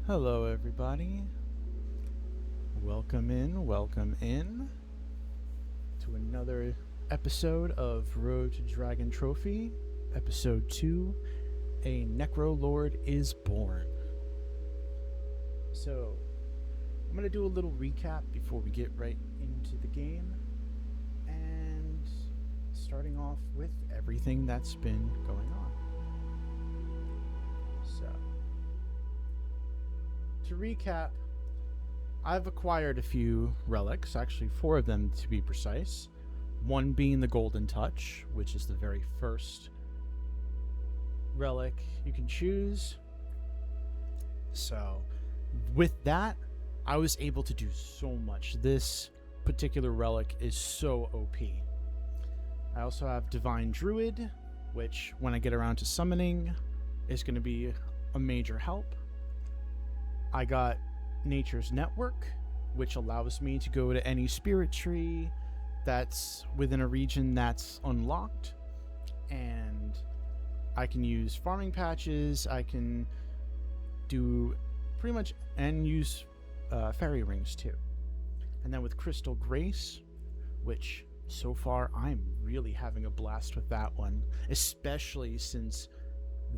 Hello, everybody. Welcome in to another episode of Road to Dragon Trophy, Episode 2, A Necrolord is Born. So, I'm going to do a little recap before we get right into the game, and starting off with everything that's been going on. So, to recap, I've acquired a few relics, actually 4 of them to be precise. One being the Golden Touch, which is the very first relic you can choose. So, with that, I was able to do so much. This particular relic is so OP. I also have Divine Druid, which when I get around to summoning is going to be a major help. I got Nature's Network, which allows me to go to any spirit tree that's within a region that's unlocked, and I can use farming patches. I can do pretty much and use fairy rings too. And then with Crystal Grace, which so far I'm really having a blast with that one, especially since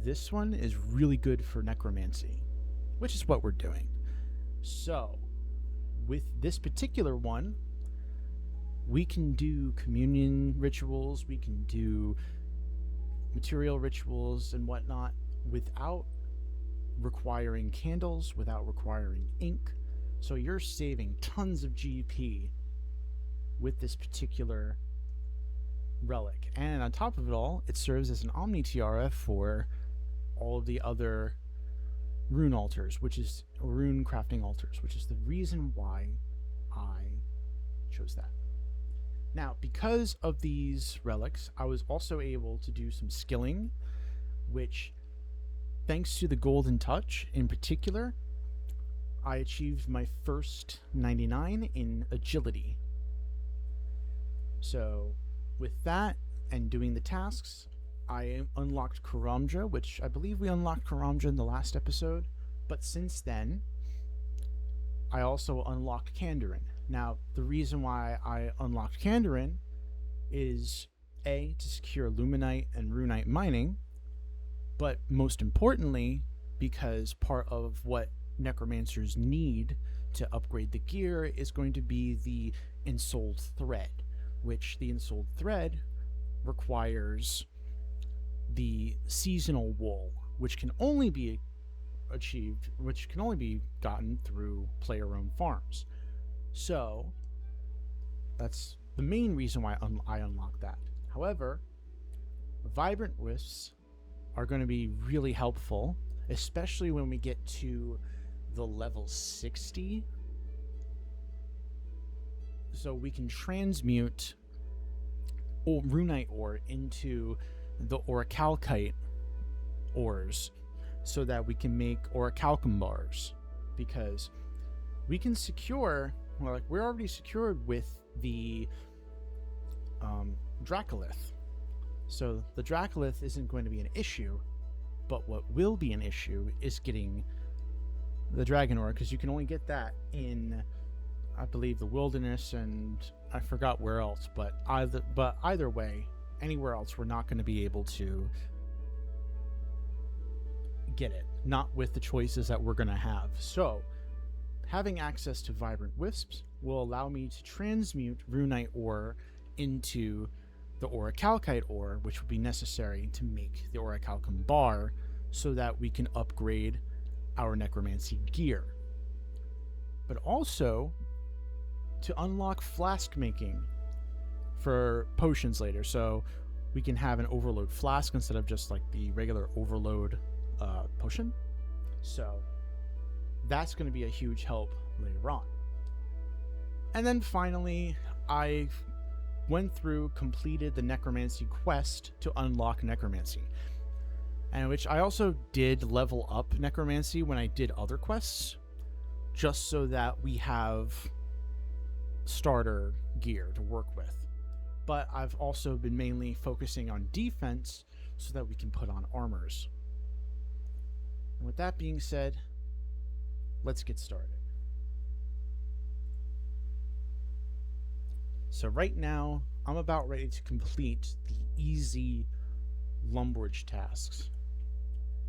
this one is really good for necromancy, which is what we're doing. So, with this particular one, we can do communion rituals, we can do material rituals and whatnot without requiring candles, without requiring ink. So you're saving tons of GP with this particular relic. And on top of it all, it serves as an Omni Tiara for all of the other rune altars, rune crafting altars, which is the reason why I chose that. Now, because of these relics, I was also able to do some skilling, which, thanks to the Golden Touch in particular, I achieved my first 99 in agility. So, with that and doing the tasks, I unlocked Karamja, which I believe we unlocked Karamja in the last episode, but since then, I also unlocked Kandarin. Now, the reason why I unlocked Kandarin is A, to secure Luminite and Runite mining, but most importantly, because part of what necromancers need to upgrade the gear is going to be the Ensouled Thread, which the Ensouled Thread requires the seasonal wool, which can only be gotten through player-owned farms. So that's the main reason why I unlocked that. However, Vibrant Wisps are going to be really helpful, especially when we get to the level 60. So we can transmute Runite ore into the Orichalcite ores so that we can make Orichalcum bars, because we can secure, we're already secured with the Dracolith. So the Dracolith isn't going to be an issue, but what will be an issue is getting the Dragon Ore, because you can only get that in, I believe, the Wilderness, and I forgot where else, but either way, anywhere else we're not going to be able to get it, not with the choices that we're going to have. So having access to Vibrant Wisps will allow me to transmute Runite ore into the Orichalcite ore, which would be necessary to make the Orichalcum bar, so that we can upgrade our necromancy gear. But also to unlock flask making for potions later, so we can have an overload flask instead of just like the regular overload potion. So that's going to be a huge help later on. And then finally, I completed the necromancy quest to unlock necromancy, and which I also did level up necromancy when I did other quests, just so that we have starter gear to work with. But I've also been mainly focusing on defense so that we can put on armors. And with that being said, let's get started. So right now, I'm about ready to complete the easy Lumbridge tasks,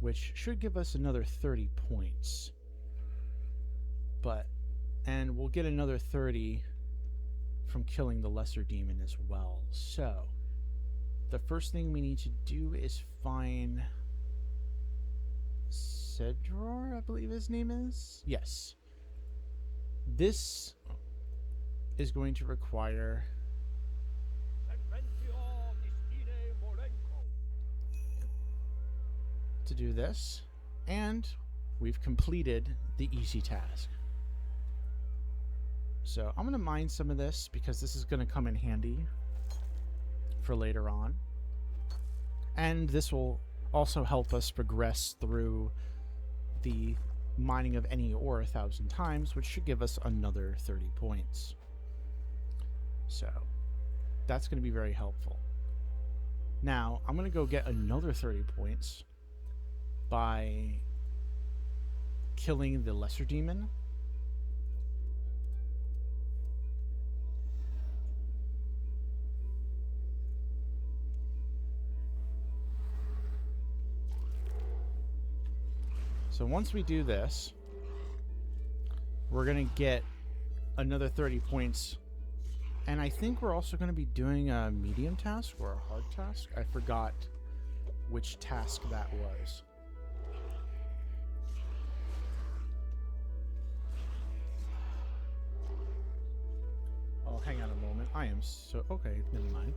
which should give us another 30 points. And we'll get another 30 from killing the lesser demon as well. So, the first thing we need to do is find Cedror, I believe his name is? Yes. This is going to require to do this, and we've completed the easy task. So I'm going to mine some of this because this is going to come in handy for later on. And this will also help us progress through the mining of any ore 1,000 times, which should give us another 30 points. So that's going to be very helpful. Now I'm going to go get another 30 points by killing the lesser demon. So once we do this, we're going to get another 30 points. And I think we're also going to be doing a medium task or a hard task. I forgot which task that was. Oh, hang on a moment. I am so... Okay, never mind.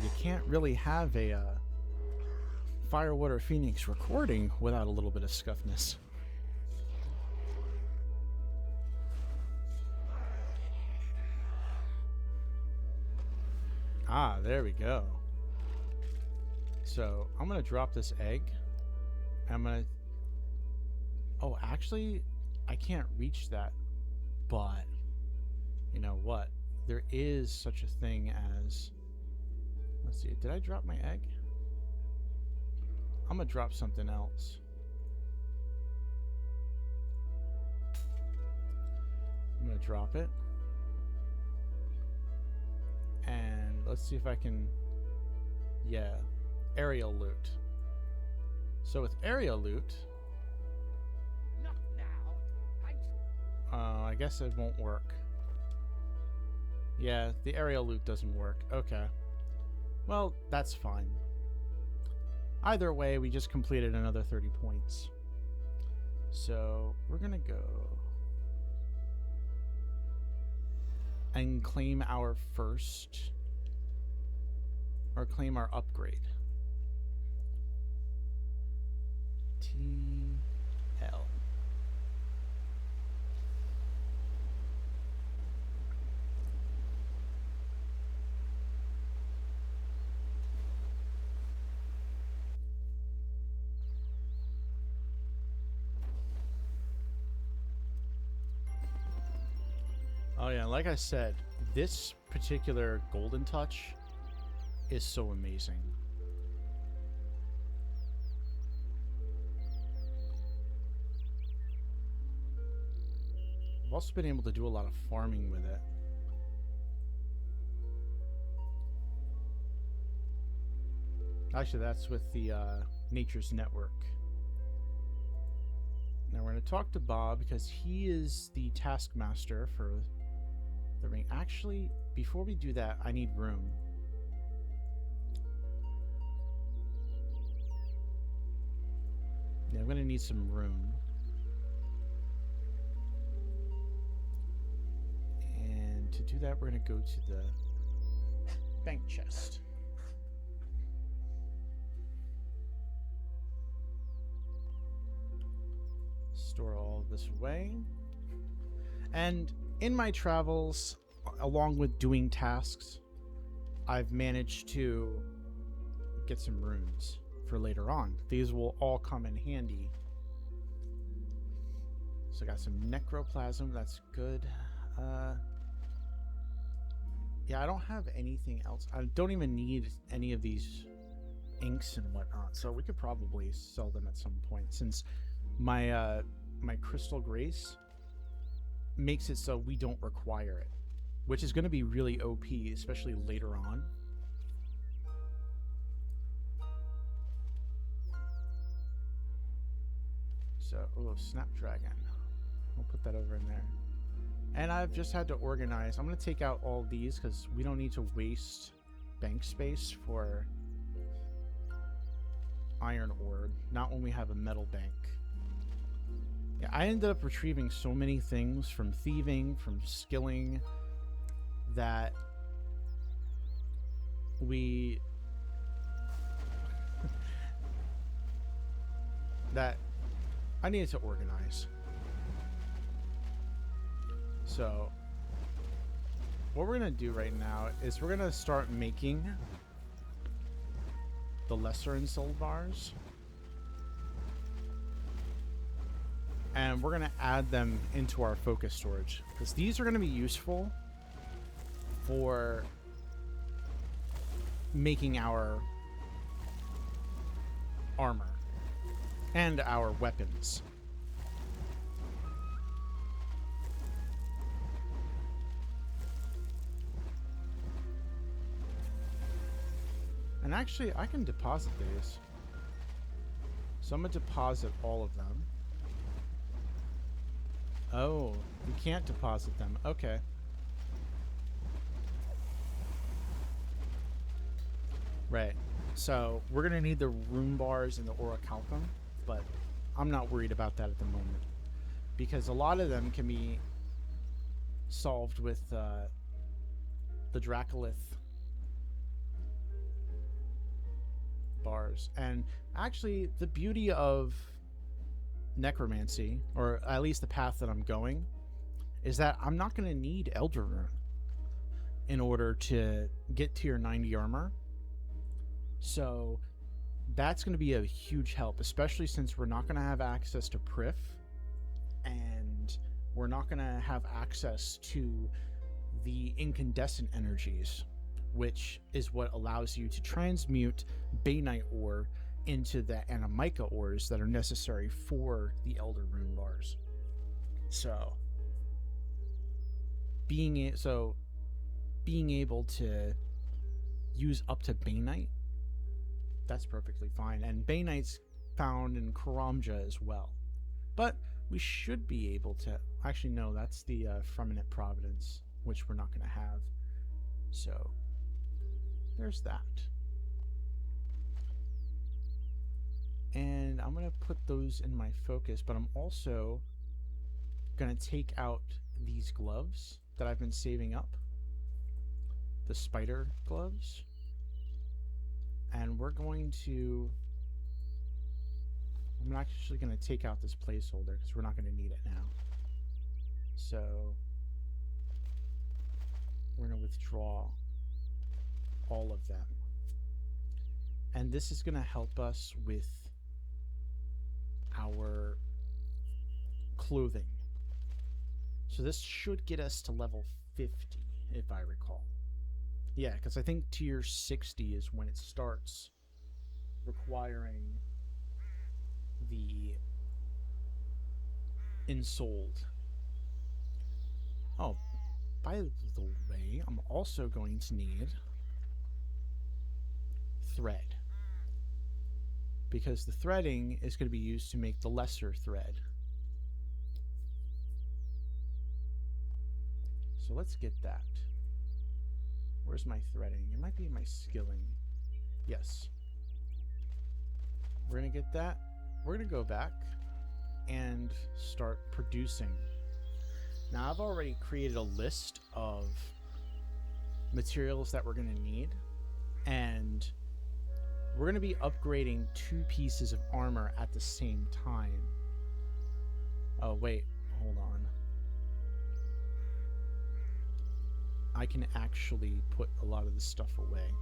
You can't really have a... Firewater Phoenix recording without a little bit of scuffness. Ah, there we go. So I'm gonna drop this egg. I'm gonna... Oh, actually, I can't reach that. But, you know what? There is such a thing as... Let's see, did I drop my egg? I'm gonna drop something else. I'm gonna drop it. And let's see if I can... Yeah, aerial loot. So with aerial loot... Not now. I guess it won't work. Yeah, the aerial loot doesn't work. Okay. Well, that's fine. Either way, we just completed another 30 points. So we're going to go and claim our first, or claim our upgrade. TL. Oh yeah, like I said, this particular golden touch is so amazing. I've also been able to do a lot of farming with it. Actually, that's with the Nature's Network. Now we're going to talk to Bob because he is the taskmaster for the ring. Actually, before we do that, I need room. Yeah, I'm going to need some room. And to do that, we're going to go to the bank chest. Store all of this away. And in my travels, along with doing tasks, I've managed to get some runes for later on. These will all come in handy. So I got some necroplasm, that's good. Yeah, I don't have anything else. I don't even need any of these inks and whatnot, so we could probably sell them at some point, since my Crystal Grace makes it so we don't require it, which is going to be really OP, especially later on. So, oh, Snapdragon. We'll put that over in there. And I've just had to organize. I'm going to take out all these because we don't need to waste bank space for iron ore. Not when we have a metal bank. Yeah, I ended up retrieving so many things from thieving, from skilling, that we... that I needed to organize. So, what we're going to do right now is we're going to start making the lesser ensouled bars. And we're going to add them into our focus storage, because these are going to be useful for making our armor and our weapons. And actually, I can deposit these. So I'm going to deposit all of them. Oh, you can't deposit them. Okay. Right. So we're going to need the rune bars and the orichalcum, but I'm not worried about that at the moment, because a lot of them can be solved with the Dracolith bars. And actually, the beauty of necromancy, or at least the path that I'm going, is that I'm not going to need Elder Rune in order to get tier 90 armor. So that's going to be a huge help, especially since we're not going to have access to Prif, and we're not going to have access to the incandescent energies, which is what allows you to transmute Bainite ore into the Animica ores that are necessary for the Elder Rune bars. So being able to use up to Bainite, that's perfectly fine. And Bainite's found in Karamja as well. But we should be able to... Actually, no, that's the Freminate Providence, which we're not going to have. So there's that. And I'm going to put those in my focus, but I'm also going to take out these gloves that I've been saving up. The spider gloves. And we're going to... I'm actually going to take out this placeholder because we're not going to need it now. So we're going to withdraw all of them. And this is going to help us with our clothing. So this should get us to level 50, if I recall. Yeah, because I think tier 60 is when it starts requiring the ensouled. Oh, by the way, I'm also going to need thread, because the threading is going to be used to make the lesser thread. So let's get that. Where's my threading? It might be my skilling. Yes. We're going to get that. We're going to go back and start producing. Now, I've already created a list of materials that we're going to need, and we're going to be upgrading 2 pieces of armor at the same time. Oh, wait. Hold on. I can actually put a lot of this stuff away.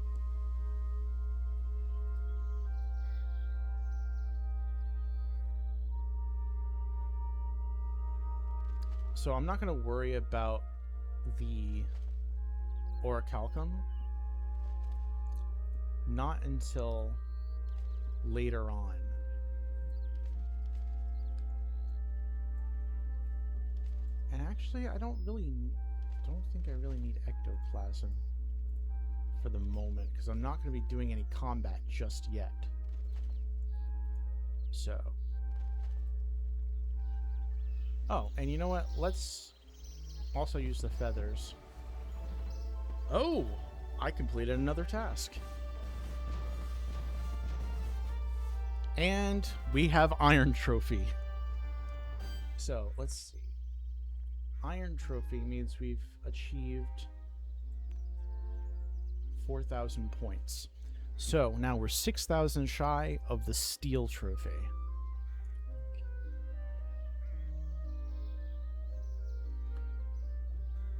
So I'm not going to worry about the orichalcum. Not until later on. Actually, I don't think I really need ectoplasm for the moment, because I'm not going to be doing any combat just yet. So. Oh, and you know what? Let's also use the feathers. Oh! I completed another task. And we have Iron Trophy. So, let's see. Iron Trophy means we've achieved 4,000 points. So, now we're 6,000 shy of the Steel Trophy.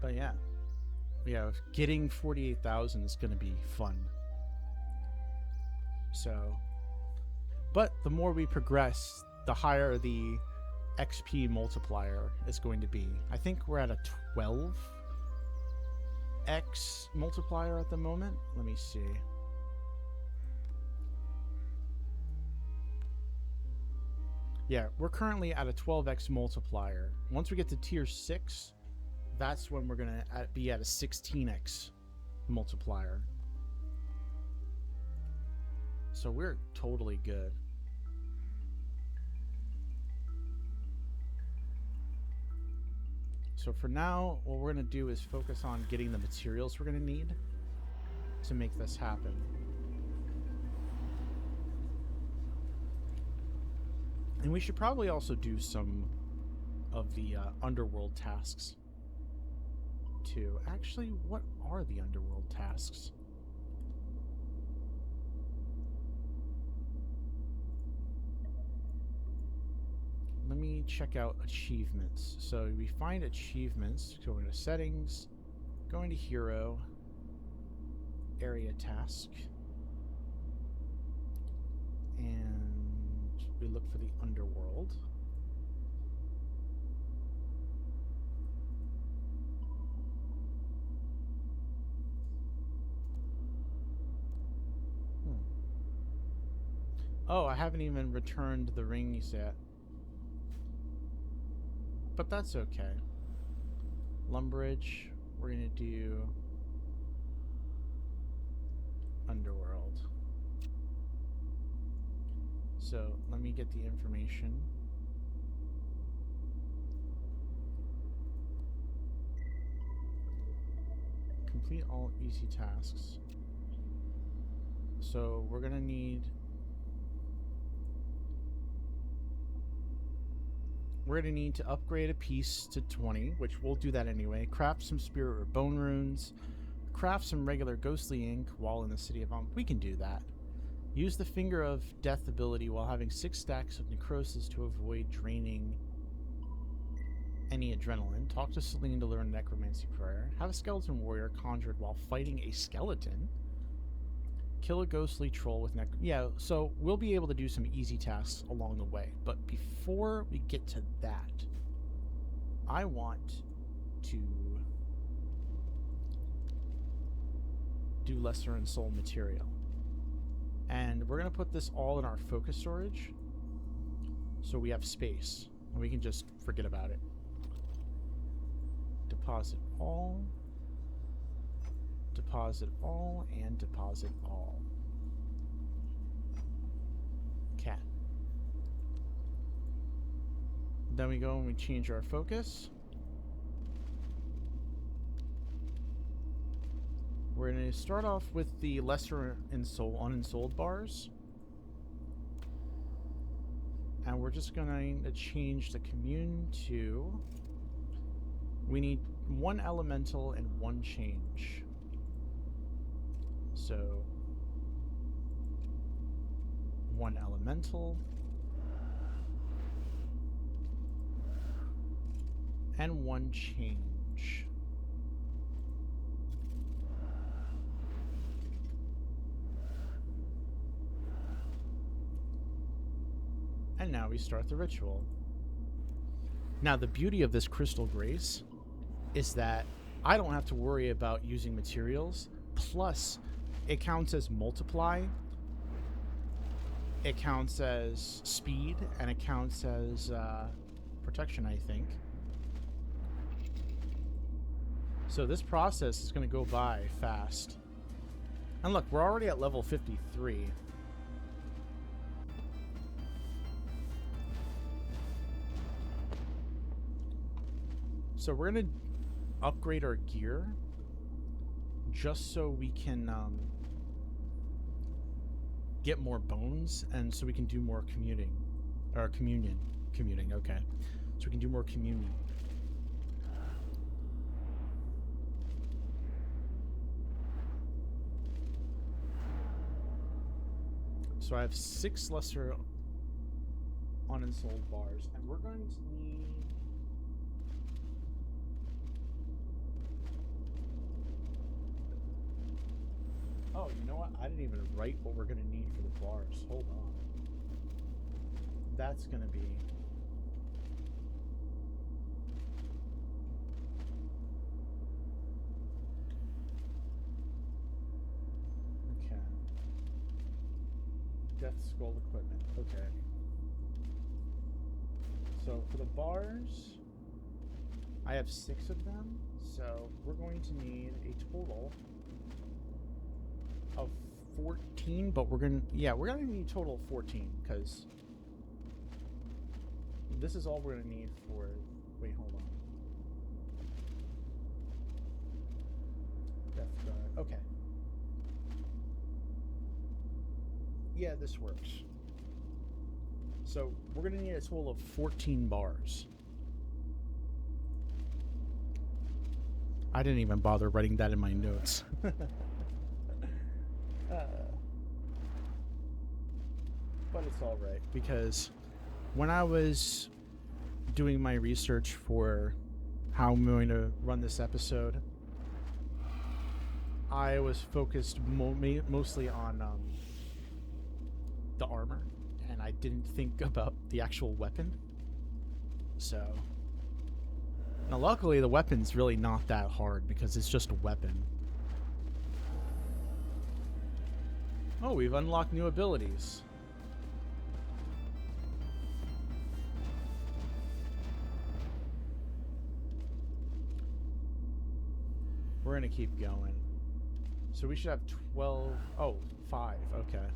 But yeah. Yeah, getting 48,000 is going to be fun. So, but the more we progress, the higher the XP multiplier is going to be. I think we're at a 12x multiplier at the moment. Let me see. Yeah, we're currently at a 12x multiplier. Once we get to tier 6, that's when we're going to be at a 16x multiplier. So we're totally good. So for now, what we're going to do is focus on getting the materials we're going to need to make this happen. And we should probably also do some of the underworld tasks too. Actually, what are the underworld tasks? Let me check out achievements. So we find achievements, go into settings, go into hero, area task, and we look for the underworld. Oh, I haven't even returned the rings yet. But that's okay. Lumbridge, we're going to do Underworld. So let me get the information. Complete all easy tasks. So we're going to need... We're going to need to upgrade a piece to 20, which we'll do that anyway. Craft some spirit or bone runes. Craft some regular ghostly ink while in the city of we can do that. Use the Finger of Death ability while having 6 stacks of necrosis to avoid draining any adrenaline. Talk to Celine to learn necromancy prayer. Have a skeleton warrior conjured while fighting a skeleton. Kill a ghostly troll with yeah, so we'll be able to do some easy tasks along the way. But before we get to that, I want to do Lesser and Soul material. And we're going to put this all in our focus storage so we have space and we can just forget about it. Deposit all, and deposit all. Cat. Then we go and we change our focus. We're going to start off with the lesser unensouled bars. And we're just going to change the commune to... We need 1 elemental and 1 change. So 1 elemental and 1 change. And now we start the ritual. Now the beauty of this Crystal Grace is that I don't have to worry about using materials, plus it counts as multiply, it counts as speed, and it counts as protection, I think. So this process is going to go by fast. And look, we're already at level 53. So we're going to upgrade our gear just so we can get more bones and so we can do more commuting. Or communion. Commuting, okay. So we can do more communion. So I have 6 lesser uninstalled bars, and we're going to need... Oh, you know what? I didn't even write what we're going to need for the bars. Hold on. That's going to be... Okay. Death Skull equipment. Okay. So for the bars, I have 6 of them. So we're going to need a total of 14, but we're gonna need a total of 14 because this is all we're gonna need for. Wait, hold on. Death Guard. Okay. Yeah, this works. So we're gonna need a total of 14 bars. I didn't even bother writing that in my notes. But it's all right because when I was doing my research for how I'm going to run this episode, I was focused mostly on the armor, and I didn't think about the actual weapon. So now luckily the weapon's really not that hard because it's just a weapon. Oh, we've unlocked new abilities. We're gonna keep going. So we should have 12... Oh, 5. Okay.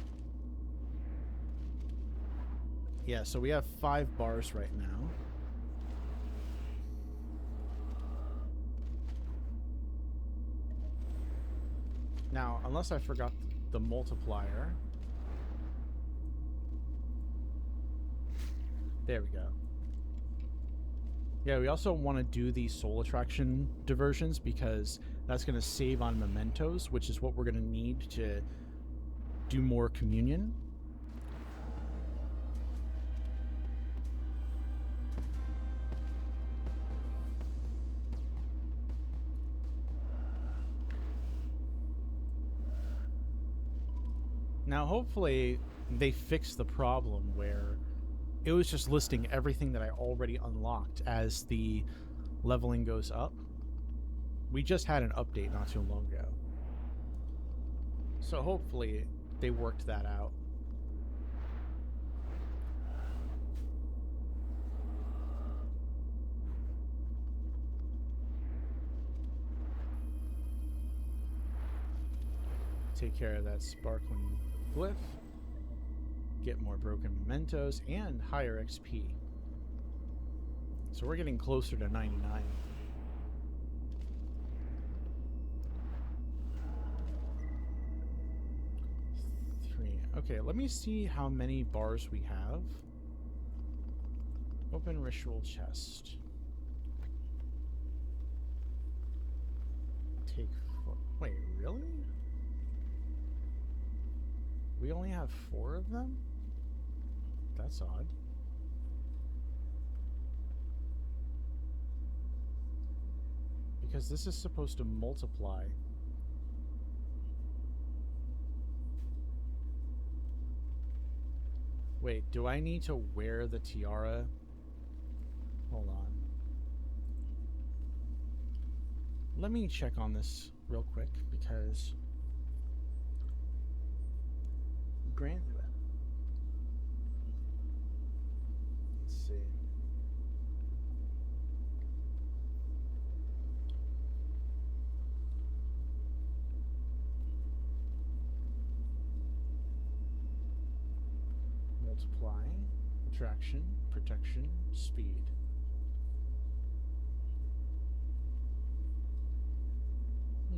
Yeah, so we have 5 bars right now. Now, unless I forgot the multiplier. There we go. Yeah, we also want to do the soul attraction diversions because that's going to save on mementos, which is what we're going to need to do more communion. Now, hopefully, they fix the problem where it was just listing everything that I already unlocked as the leveling goes up. We just had an update not too long ago. So hopefully, they worked that out. Take care of that sparkling glyph. Get more broken mementos and higher XP. So we're getting closer to 99. Okay, let me see how many bars we have. Open ritual chest. Take 4. Wait, really? We only have 4 of them? That's odd. Because this is supposed to multiply. Wait, do I need to wear the tiara? Hold on. Let me check on this real quick because... Let's see. Traction, protection, speed.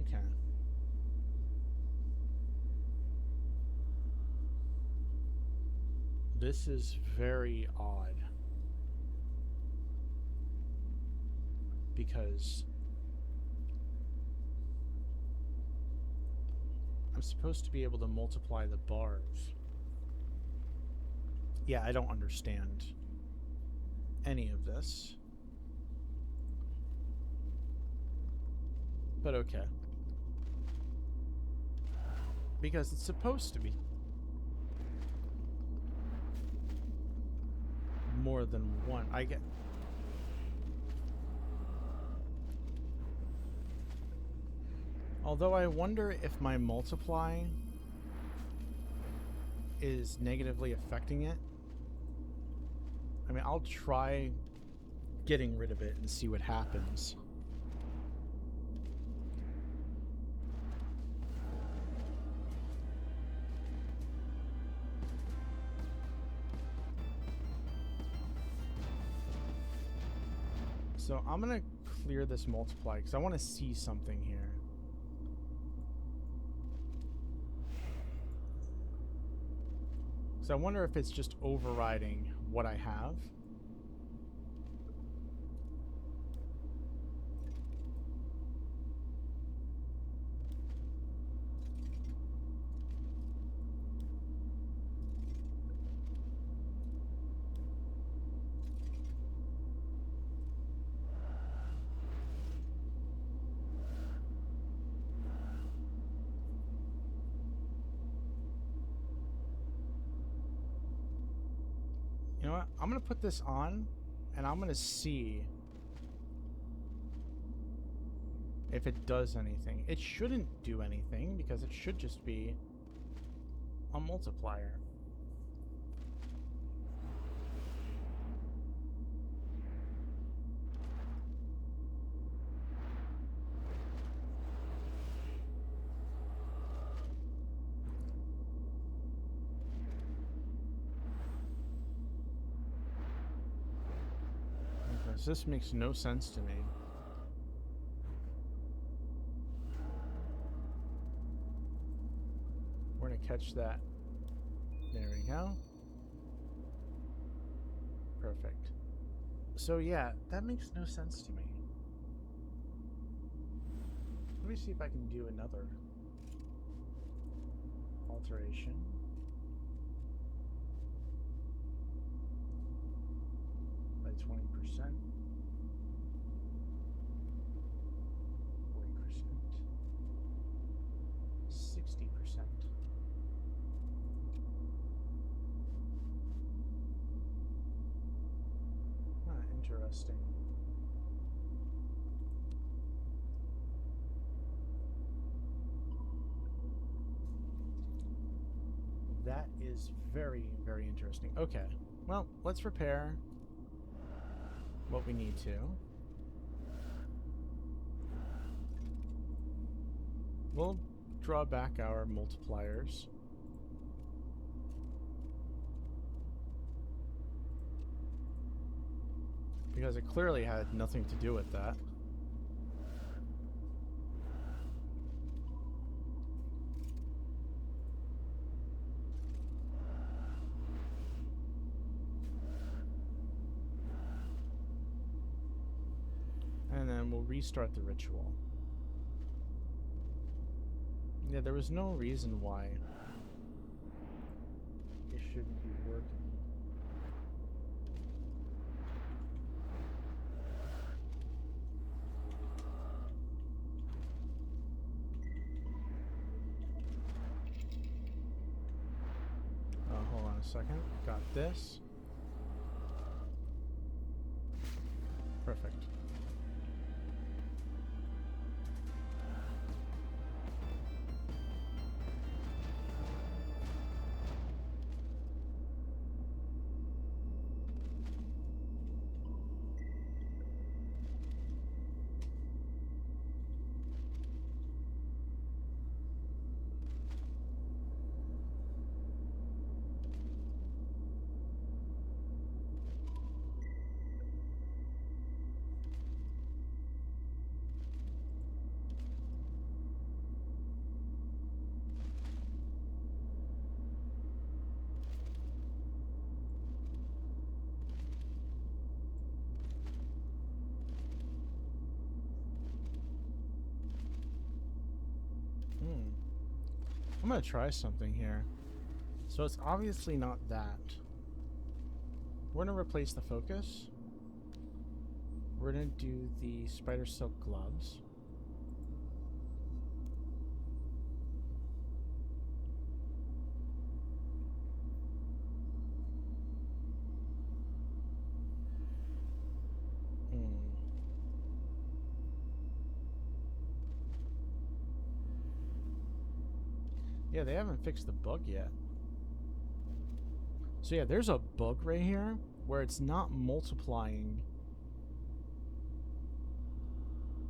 Okay. This is very odd. Because I'm supposed to be able to multiply the bars. Yeah, I don't understand any of this. But okay. Because it's supposed to be more than one. I get... Although I wonder if my multiply is negatively affecting it. I mean, I'll try getting rid of it and see what happens. So I'm going to clear this multiply because I want to see something here. So I wonder if it's just overriding what I have. You know what? I'm going to put this on, and I'm going to see if it does anything. It shouldn't do anything, because it should just be a multiplier. Because this makes no sense to me. We're going to catch that. There we go. Perfect. So yeah, that makes no sense to me. Let me see if I can do another alteration. By 20%. 40%. 60%. Interesting. That is very, very interesting. Okay. Well, let's repair what we need to. We'll draw back our multipliers. Because it clearly had nothing to do with that. And then we'll restart the ritual. Yeah, there was no reason why it shouldn't be working. Hold on a second. Got this. Perfect. I'm gonna try something here. So it's obviously not that. We're gonna replace the focus. We're gonna do the spider silk gloves. Yeah, they haven't fixed the bug yet. So yeah, there's a bug right here where it's not multiplying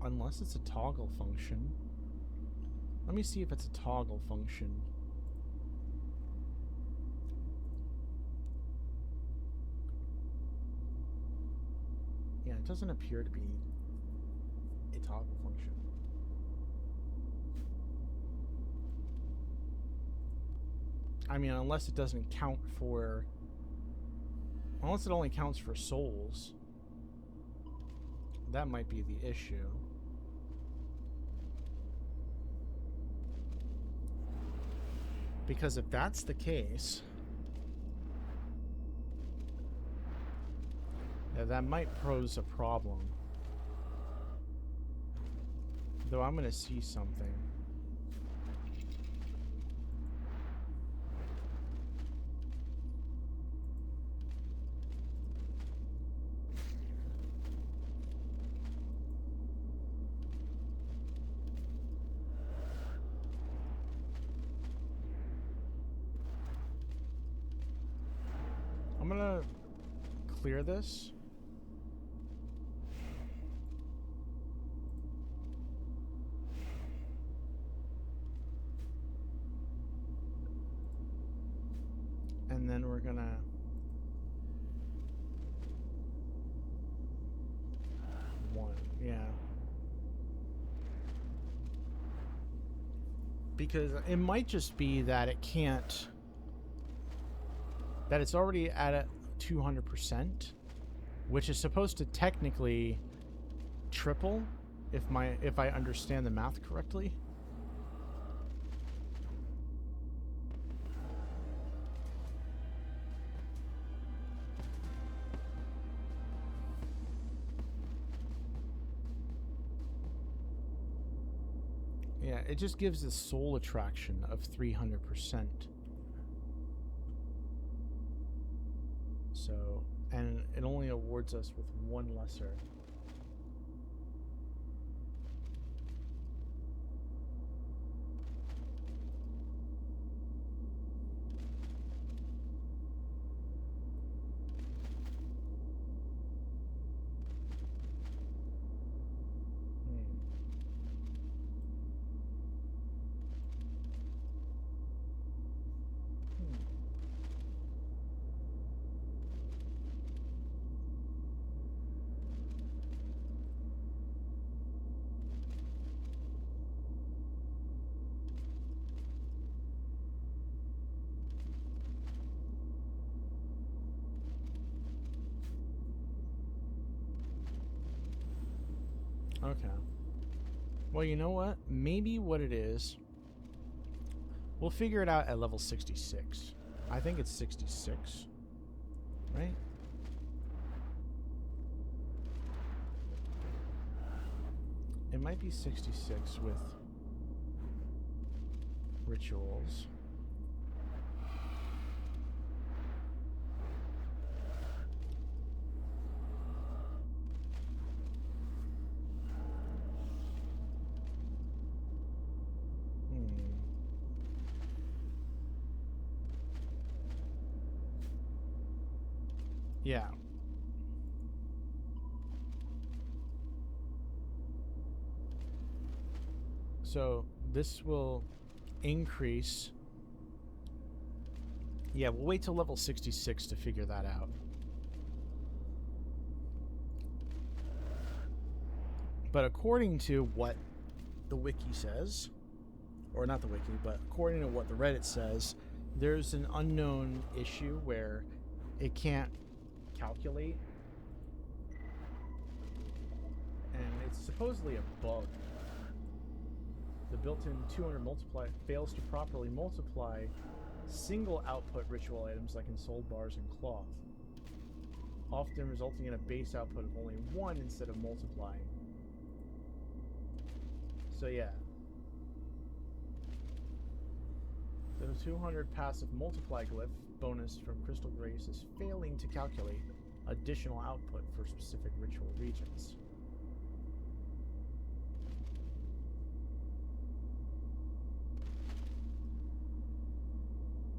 unless it's a toggle function. Let me see if it's a toggle function. Yeah, it doesn't appear to be a toggle function. I mean, unless it doesn't count for... Unless it only counts for souls. That might be the issue. Because if that's the case... Yeah, that might pose a problem. Though I'm gonna see something. I'm gonna clear this. And then we're gonna yeah. Because it might just be that it can't, that it's already at a 200%, which is supposed to technically triple if I understand the math correctly. Yeah, it just gives a soul attraction of 300%. So, and it only awards us with one lesser. Okay. Well, you know what? Maybe what it is, we'll figure it out at level 66. I think it's 66, right? It might be 66 with rituals. Yeah. So this will increase. Yeah, we'll wait till level 66 to figure that out. But according to what the wiki says, or not the wiki, but according to what the Reddit says, there's an unknown issue where it can't calculate, and it's supposedly a bug The built-in 200 multiply fails to properly multiply single output ritual items like in soul bars and cloth, often resulting in a base output of only 1 instead of multiplying. So yeah. The 200 passive multiply glyph bonus from Crystal Grace is failing to calculate additional output for specific ritual regions.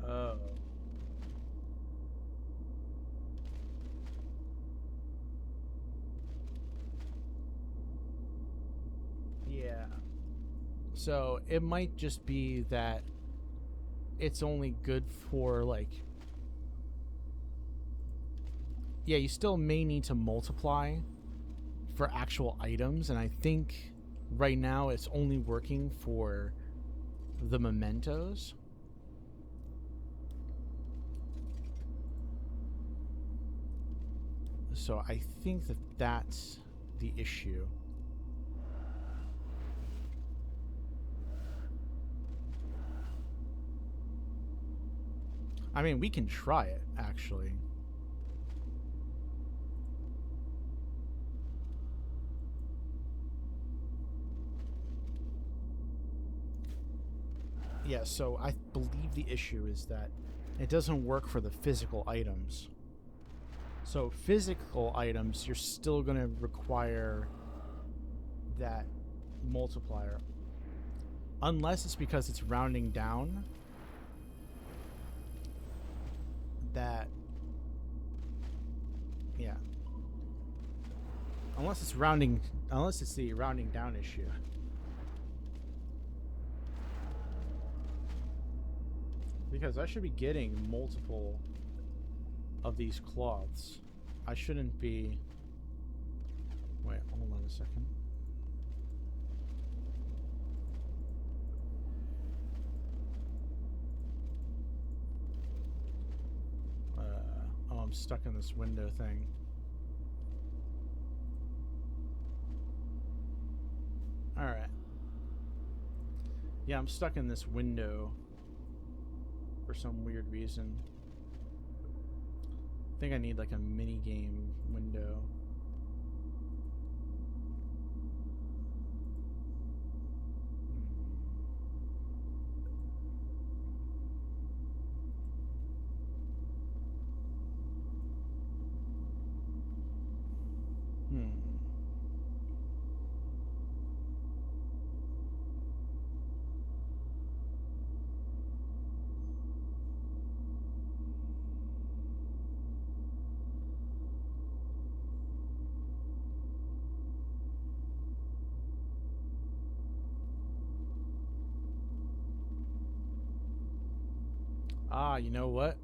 Oh. Yeah. So it might just be that it's only good for, like... Yeah, you still may need to multiply for actual items, and I think right now it's only working for the mementos. So I think that that's the issue. I mean, we can try it, actually. Yeah, so I believe the issue is that it doesn't work for the physical items. So physical items, you're still going to require that multiplier. Unless it's because it's rounding down. That... Yeah. Unless it's the rounding down issue. Because I should be getting multiple of these cloths. I shouldn't be... Wait, hold on a second. Oh, I'm stuck in this window thing. Alright. Yeah, I'm stuck in this window for some weird reason. I think I need like a mini game window. Ah, you know what?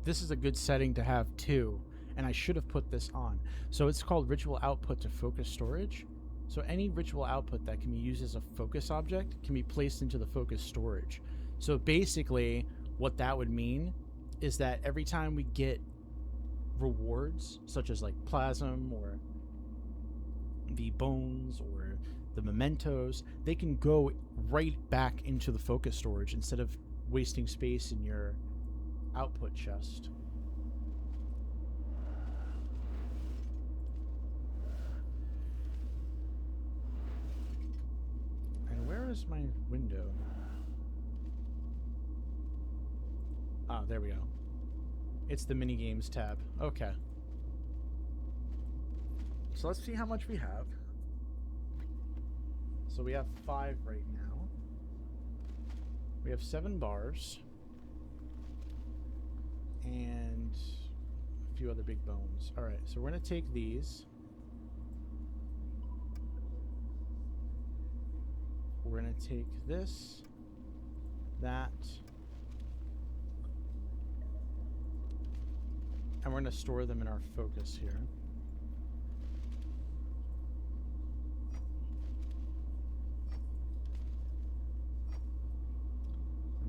This is a good setting to have too, and I should have put this on. So it's called ritual output to focus storage. So any ritual output that can be used as a focus object can be placed into the focus storage. So basically what that would mean is that every time we get rewards, such as like plasm or the bones or the mementos, they can go right back into the focus storage instead of wasting space in your output chest. And where is my window? Ah, there we go. It's the mini games tab. Okay. So let's see how much we have. So we have 5 right now. We have 7 bars. And a few other big bones. Alright, so we're going to take these. We're going to take this, that, and we're going to store them in our focus here.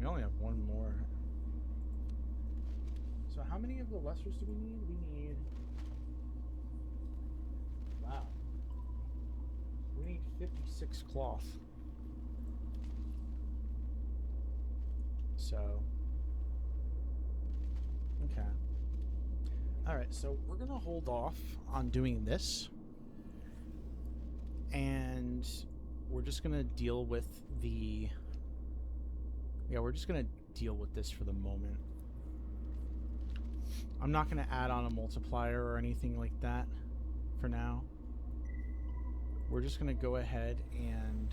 We only have 1 more. So how many of the lessers do we need? We need... Wow. We need 56 cloth. So, okay. Alright, so we're going to hold off on doing this. And we're just going to deal with the... Yeah, we're just going to deal with this for the moment. I'm not going to add on a multiplier or anything like that for now. We're just going to go ahead and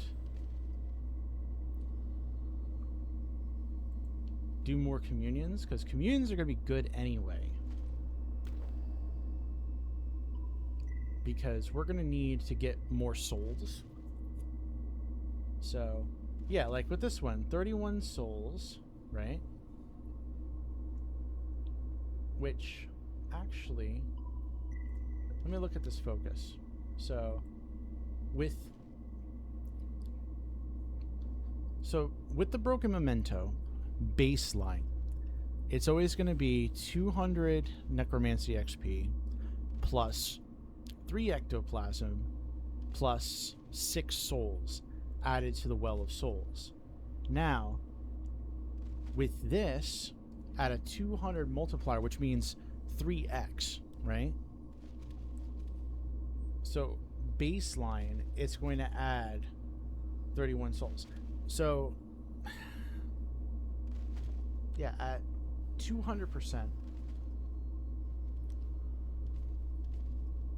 do more communions, because communions are going to be good anyway. Because we're going to need to get more souls. So, yeah, like with this one, 31 souls, right? Which, actually, let me look at this focus. So, with the Broken Memento baseline, it's always going to be 200 Necromancy XP plus 3 Ectoplasm plus 6 souls added to the Well of Souls. Now, with this, at a 200 multiplier, which means 3x, right? So, baseline, it's going to add 31 souls. So, yeah, at 200%,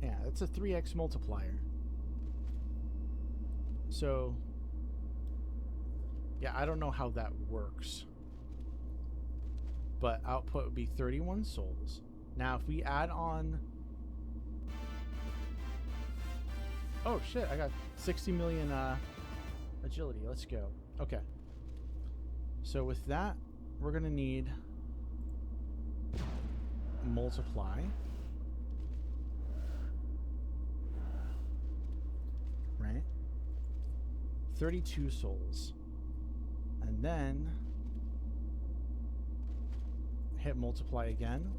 yeah, that's a 3x multiplier. So, yeah, I don't know how that works. But output would be 31 souls. Now, if we add on... Oh, shit, I got 60 million agility. Let's go. Okay. So with that, we're going to need multiply. Right? 32 souls. And then hit multiply again.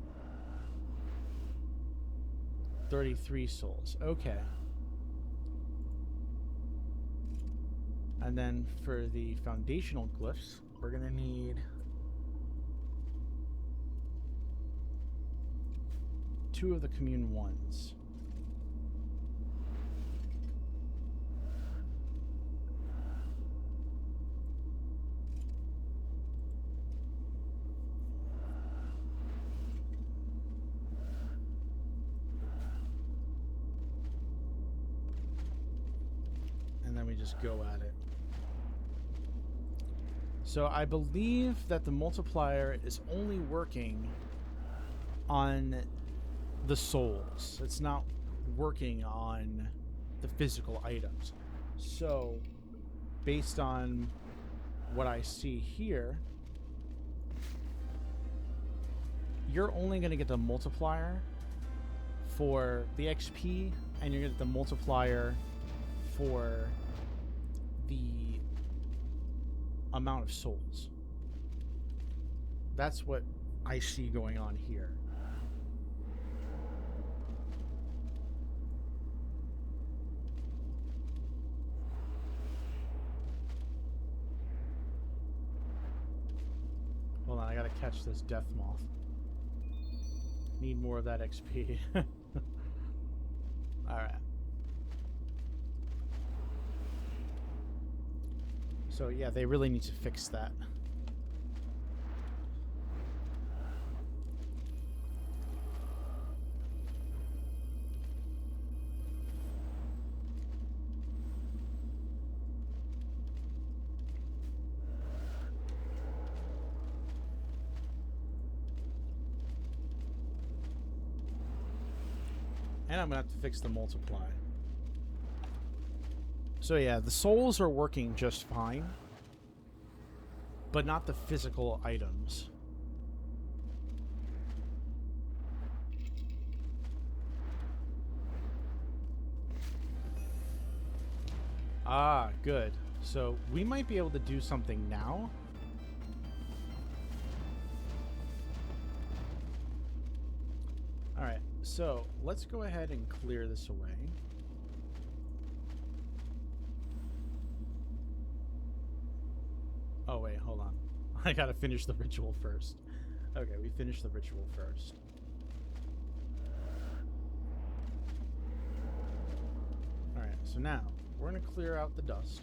33 souls. Okay. And then for the foundational glyphs, we're going to need 2 of the commune ones. And then we just go at it. So I believe that the multiplier is only working on the souls. It's not working on the physical items. So based on what I see here, you're only going to get the multiplier for the XP, and you're going to get the multiplier for the amount of souls. That's what I see going on here. Hold on, I gotta catch this death moth. Need more of that XP. Alright. So yeah, they really need to fix that. And I'm gonna have to fix the multiply. So yeah, the souls are working just fine, but not the physical items. Ah, good. So we might be able to do something now. Alright, so let's go ahead and clear this away. Oh wait, hold on. I gotta finish the ritual first. Okay, we finished the ritual first. Alright, so now we're gonna clear out the dust.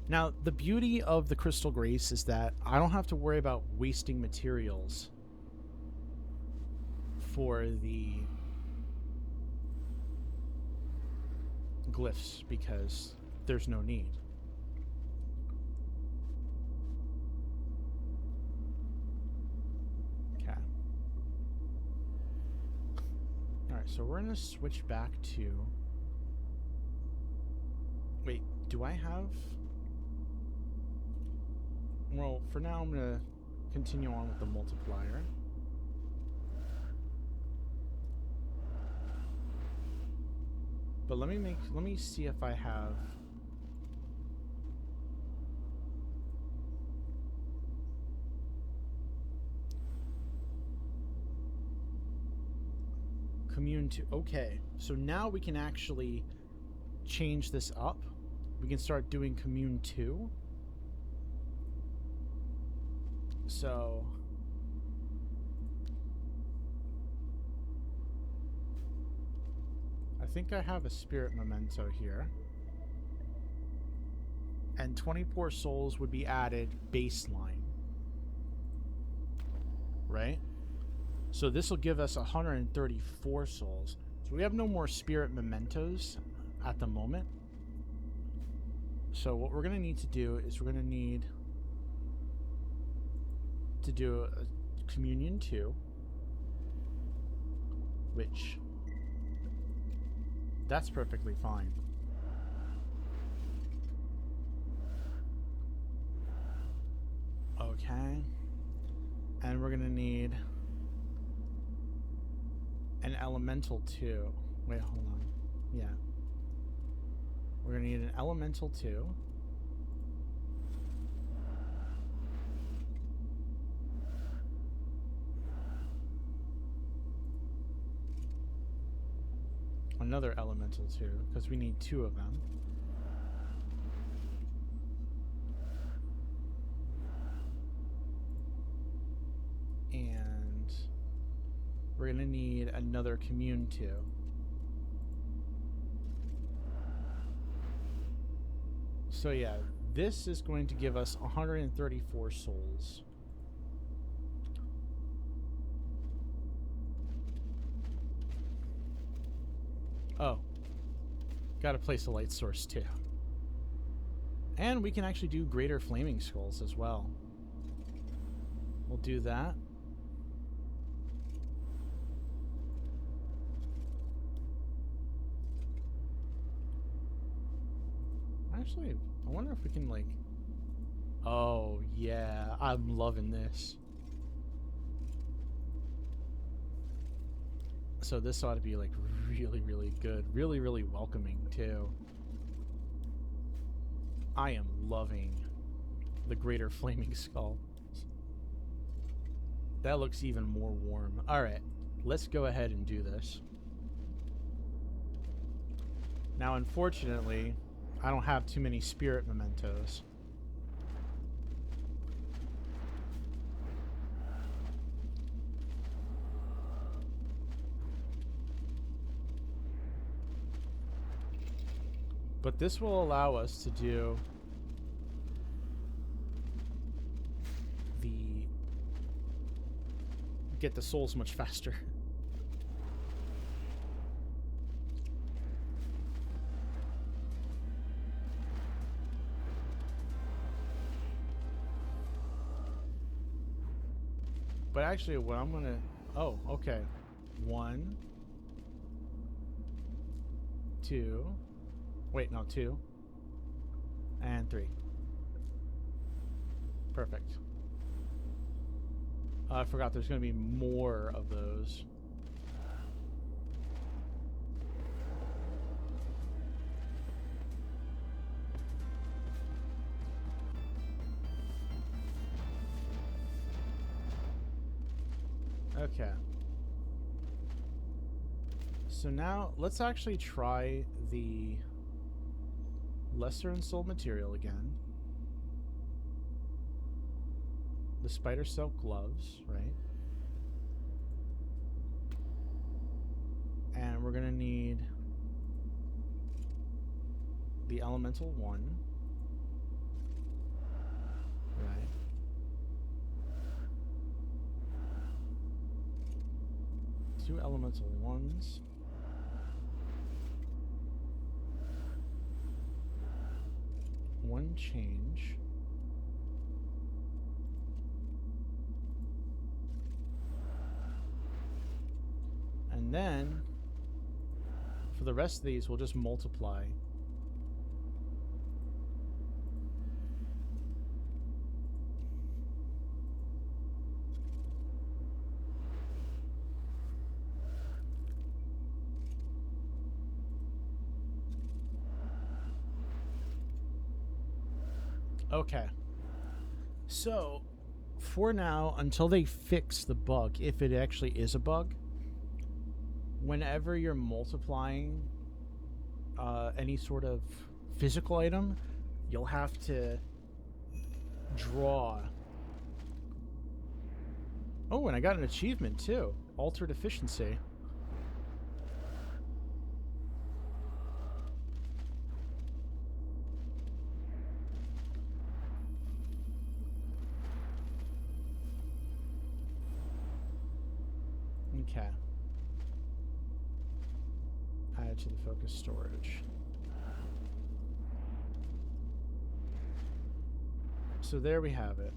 Now, the beauty of the Crystal Grace is that I don't have to worry about wasting materials for the glyphs because there's no need. Okay. Alright, so we're gonna switch back to... Wait, do I have... Well, for now I'm gonna continue on with the multiplier. But let me see if I have Commune 2. Okay, so now we can actually change this up. We can start doing Commune 2. So I think I have a spirit memento here. And 24 souls would be added baseline. Right? So this will give us 134 souls. So we have no more spirit mementos at the moment. So what we're going to need to do is we're going to need to do a Communion 2, which that's perfectly fine. Okay. And we're going to need an Elemental 2. Wait, hold on. Yeah. We're going to need an Elemental 2. Another Elemental 2, because we need 2 of them. And we're going to need another Commune 2. So yeah, this is going to give us 134 souls. Oh. Gotta place a light source too. And we can actually do greater flaming skulls as well. We'll do that. Actually, I wonder if we can like... Oh, yeah. I'm loving this. So this ought to be like really, really good. Really, really welcoming too. I am loving the greater flaming skull. That looks even more warm. Alright, let's go ahead and do this. Now, unfortunately, I don't have too many spirit mementos. But this will allow us to do get the souls much faster. But actually, what I'm gonna... Oh, okay. 1, 2... Wait, no, 2. And 3. Perfect. I forgot there's going to be more of those. Okay. So now, let's actually try the Lesser Ensouled material again. the spider silk gloves, right? And we're gonna need the elemental one, right? Two elemental ones. One change. And then for the rest of these, we'll just multiply. Okay. So, for now, until they fix the bug, if it actually is a bug, whenever you're multiplying any sort of physical item, you'll have to draw. Oh, and I got an achievement too. Altered efficiency. Okay. Add to the focus storage. So there we have it.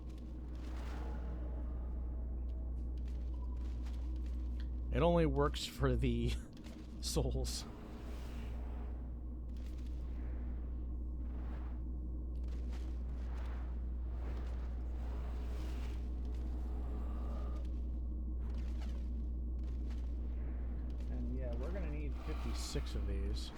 It only works for the souls. And yeah, we're gonna need 56 of these.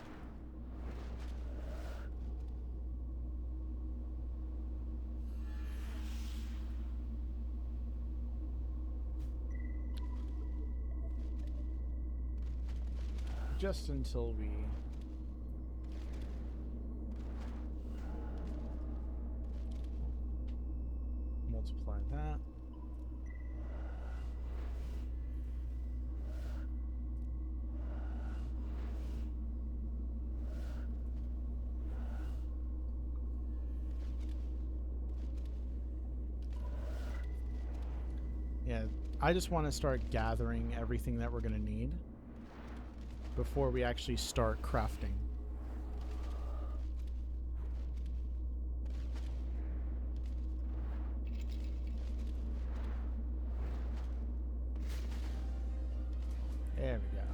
Just until we multiply that. Yeah, I just want to start gathering everything that we're going to need before we actually start crafting. There we go.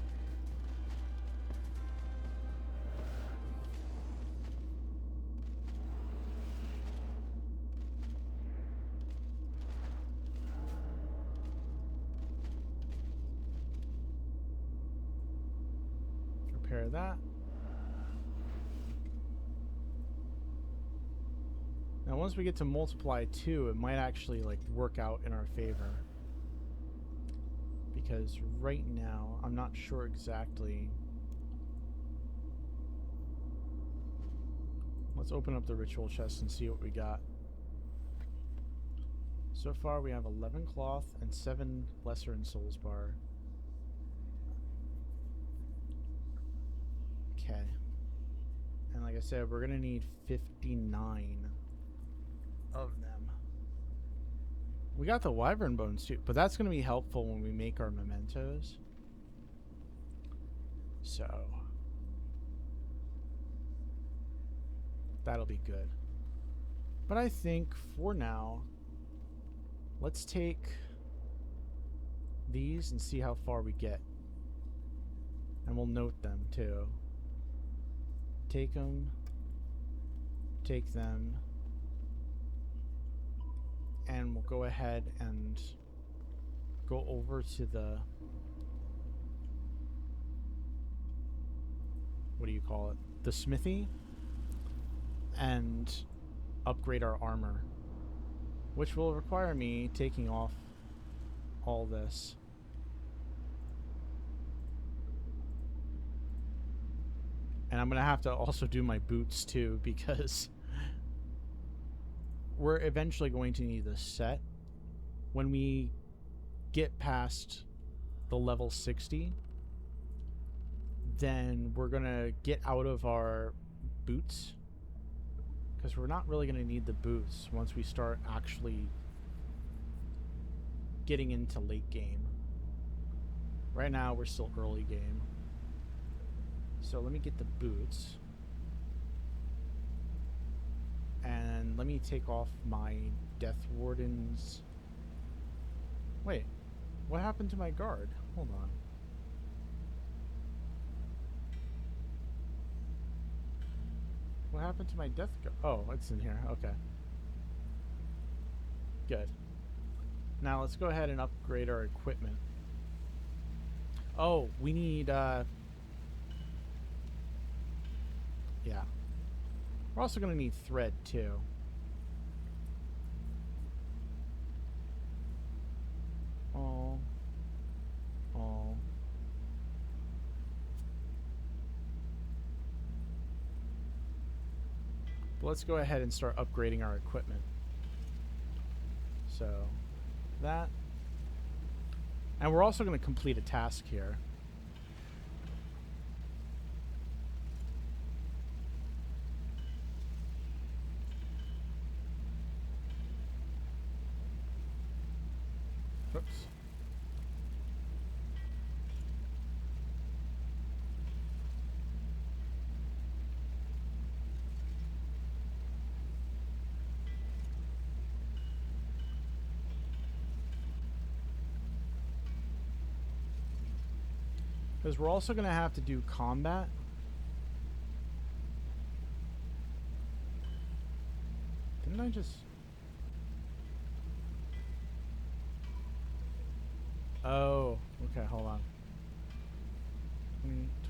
Repair that. Now once we get to multiply 2, it might actually like work out in our favor. Because right now, I'm not sure exactly. Let's open up the ritual chest and see what we got. So far we have 11 cloth and 7 lesser and souls bar. Okay. And like I said, we're gonna need 59 of them. We got the wyvern bones too, but that's gonna be helpful when we make our mementos. So that'll be good. But I think for now, let's take these and see how far we get. And we'll note them too. Take them. Take them. And we'll go ahead and go over to the, what do you call it? The smithy, and upgrade our armor, which will require me taking off all this. And I'm going to have to also do my boots too, because we're eventually going to need this set. when we get past the level 60, then we're gonna get out of our boots, because we're not really gonna need the boots once we start actually getting into late game. Right now we're still early game. So let me get the boots. And let me take off my Death Warden's... Wait, what happened to my guard? Hold on. What happened to my death guard? Oh, it's in here. Okay. Good. Now let's go ahead and upgrade our equipment. Oh, we need, yeah. We're also going to need thread, too. All. But let's go ahead and start upgrading our equipment. So, that. And we're also going to complete a task here. Oops. Because we're also going to have to do combat. Didn't I just... Oh, okay, hold on.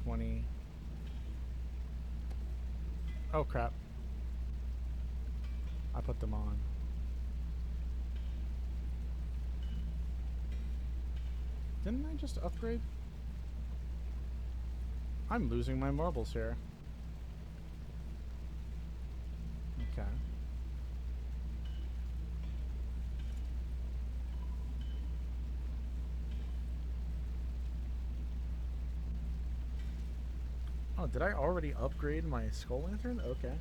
20. Oh, crap. I put them on. Didn't I just upgrade? I'm losing my marbles here. Okay. Oh, did I already upgrade my skull lantern? Okay.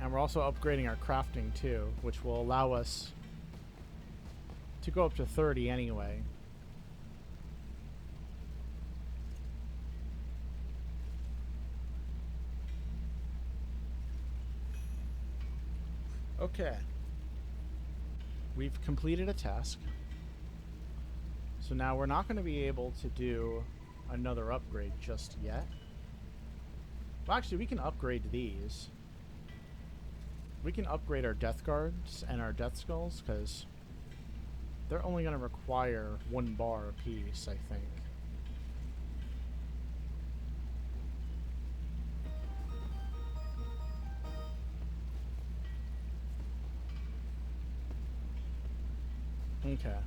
And we're also upgrading our crafting too, which will allow us to go up to 30 anyway. Okay. We've completed a task. So now we're not going to be able to do another upgrade just yet. Well, actually, we can upgrade these. We can upgrade our death guards and our death skulls, because they're only going to require 1 bar apiece, I think. Okay.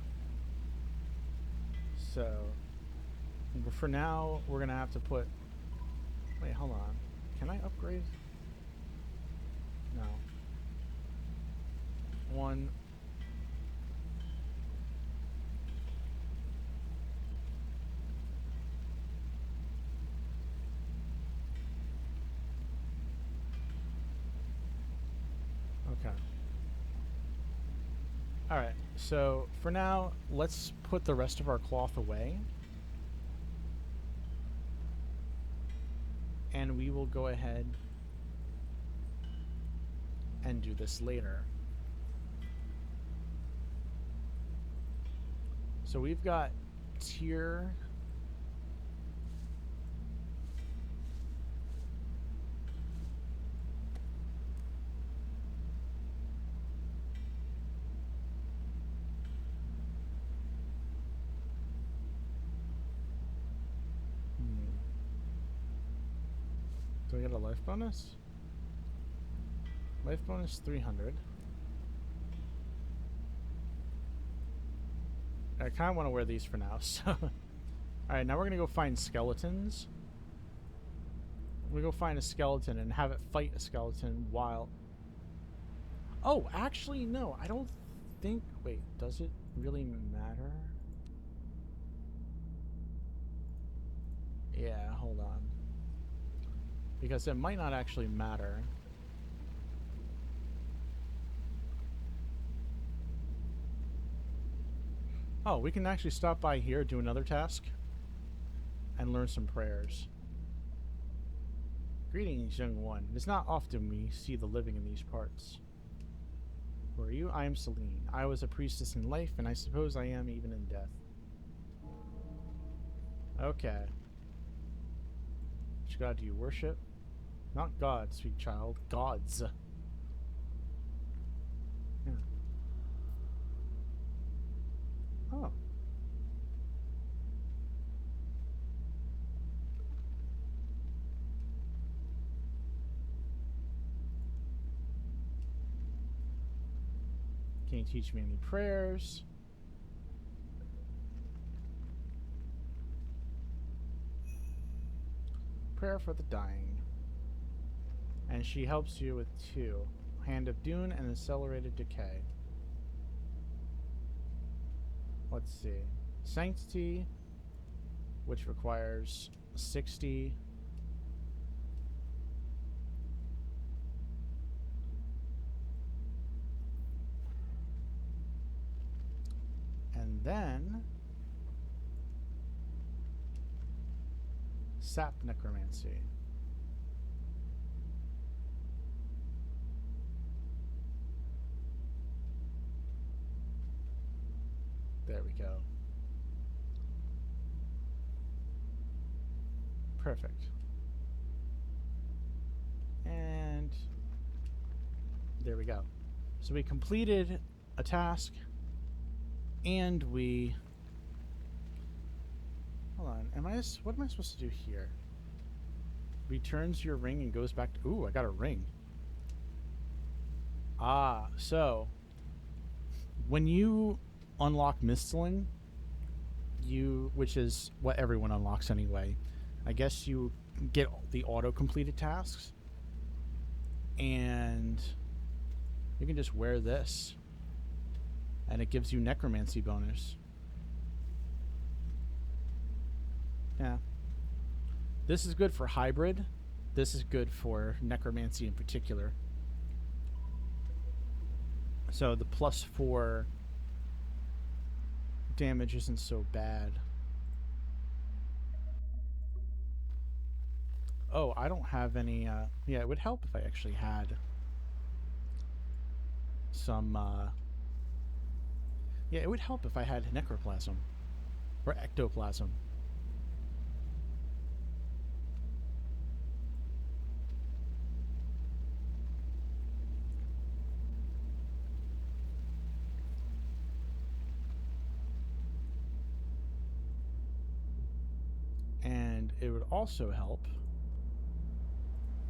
So, for now, we're going to have to put... Wait, hold on. Can I upgrade? No. 1. Okay. Alright, so for now, let's put the rest of our cloth away. And we will go ahead and do this later. So we've got tier... Do I get a life bonus? Life bonus 300. I kind of want to wear these for now, so... Alright, now we're going to go find skeletons. We go find a skeleton and have it fight a skeleton while... Oh, actually, no. I don't think... Wait, does it really matter? Yeah, hold on. Because it might not actually matter. Oh, we can actually stop by here, do another task, and learn some prayers. Greetings, young one. It is not often we see the living in these parts. Who are you? I am Celine. I was a priestess in life, and I suppose I am even in death. Okay. Which god do you worship? Not God, sweet child. Gods. Yeah. Oh. Can you teach me any prayers? Prayer for the dying. And she helps you with 2. Hand of Dune and Accelerated Decay. Let's see. Sanctity, which requires 60. And then Sap Necromancy. There we go. Perfect. And there we go. So we completed a task, and we... Hold on. What am I supposed to do here? Returns your ring and goes back to... Ooh, I got a ring. Ah, so when you unlock Mistling, which is what everyone unlocks anyway, I guess you get the auto-completed tasks, and you can just wear this, and it gives you necromancy bonus. Yeah. This is good for hybrid. This is good for necromancy in particular. So the +4 damage isn't so bad. Oh, I don't have any... yeah, it would help if I actually had some... yeah, it would help if I had necroplasm. Or ectoplasm. And it would also help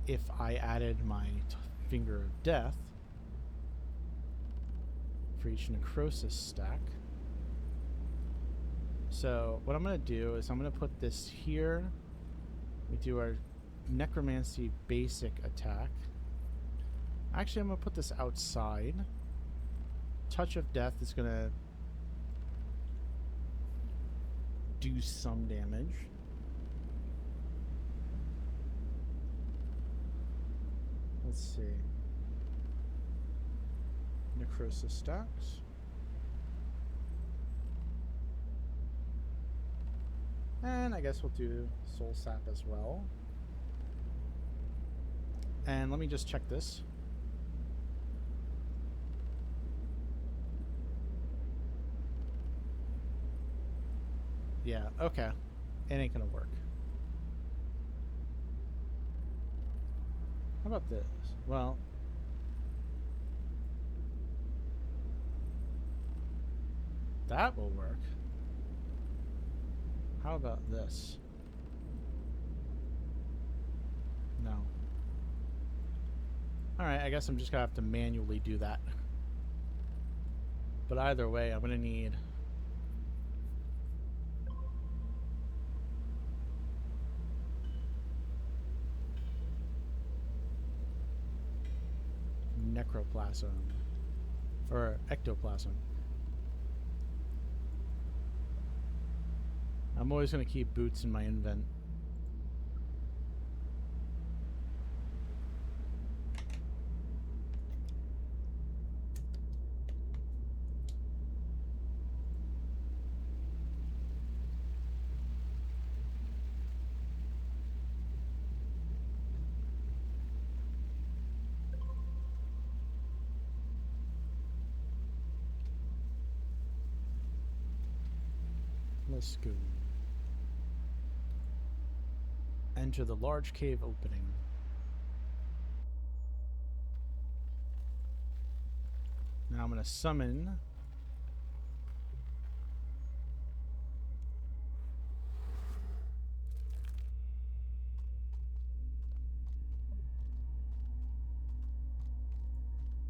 if I added my Finger of Death for each necrosis stack. So what I'm going to do is I'm going to put this here. We do our necromancy basic attack. Actually, I'm going to put this outside. Touch of Death is going to do some damage. Let's see. Necrosis stacks. And I guess we'll do Soul Sap as well. And let me just check this. Yeah, okay. It ain't gonna work. How about this? Well... that will work. How about this? No. Alright, I guess I'm just gonna have to manually do that. But either way, I'm gonna need... necroplasm Or ectoplasm. I'm always going to keep boots in my invent. Let's go. Enter the large cave opening. Now I'm going to summon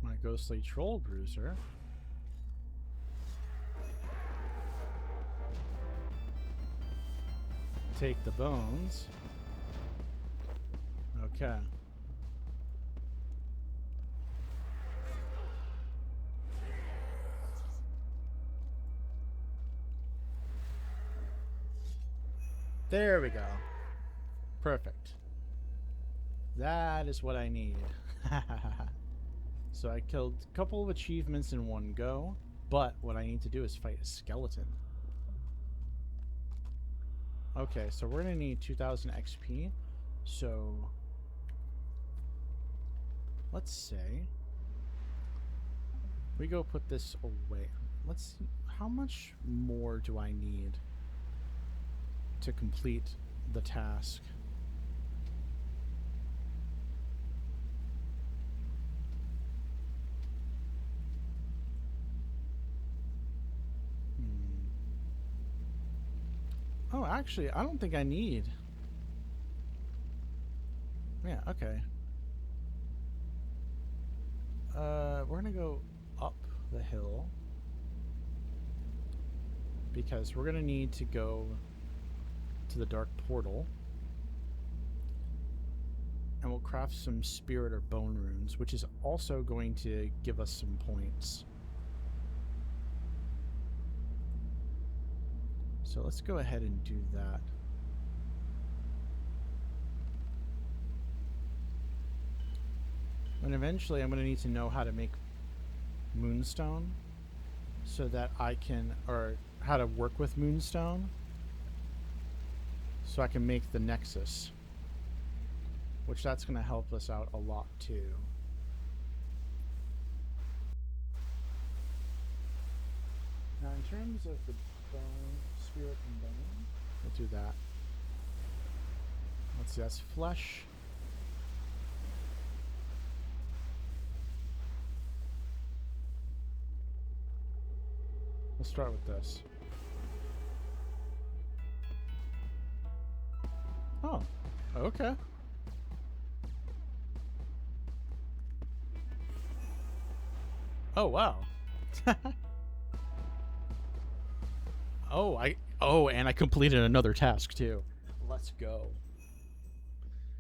my ghostly troll bruiser. Take the bones. Okay. There we go. Perfect. That is what I need. So I killed a couple of achievements in one go, but what I need to do is fight a skeleton. Okay, so we're going to need 2000 XP. So let's say we go put this away. Let's see, how much more do I need to complete the task? Oh, actually, I don't think I need. Yeah, okay. We're gonna go up the hill because we're gonna need to go to the dark portal, and we'll craft some spirit or bone runes, which is also going to give us some points. So let's go ahead and do that. And eventually I'm going to need to know how to make moonstone so that I can, or how to work with moonstone so I can make the nexus, which that's going to help us out a lot too. Now in terms of the bone, spirit and bone, we'll do that. Let's see, that's flesh. Let's start with this. Oh, okay. Oh, wow. And I completed another task too. Let's go.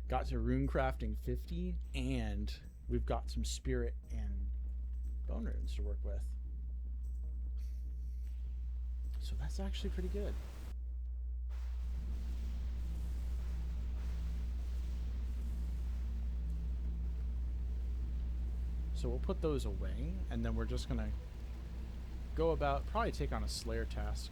Got to rune crafting 50, and we've got some spirit and bone runes to work with. So that's actually pretty good. So we'll put those away, and then we're just gonna go about, probably take on a Slayer task.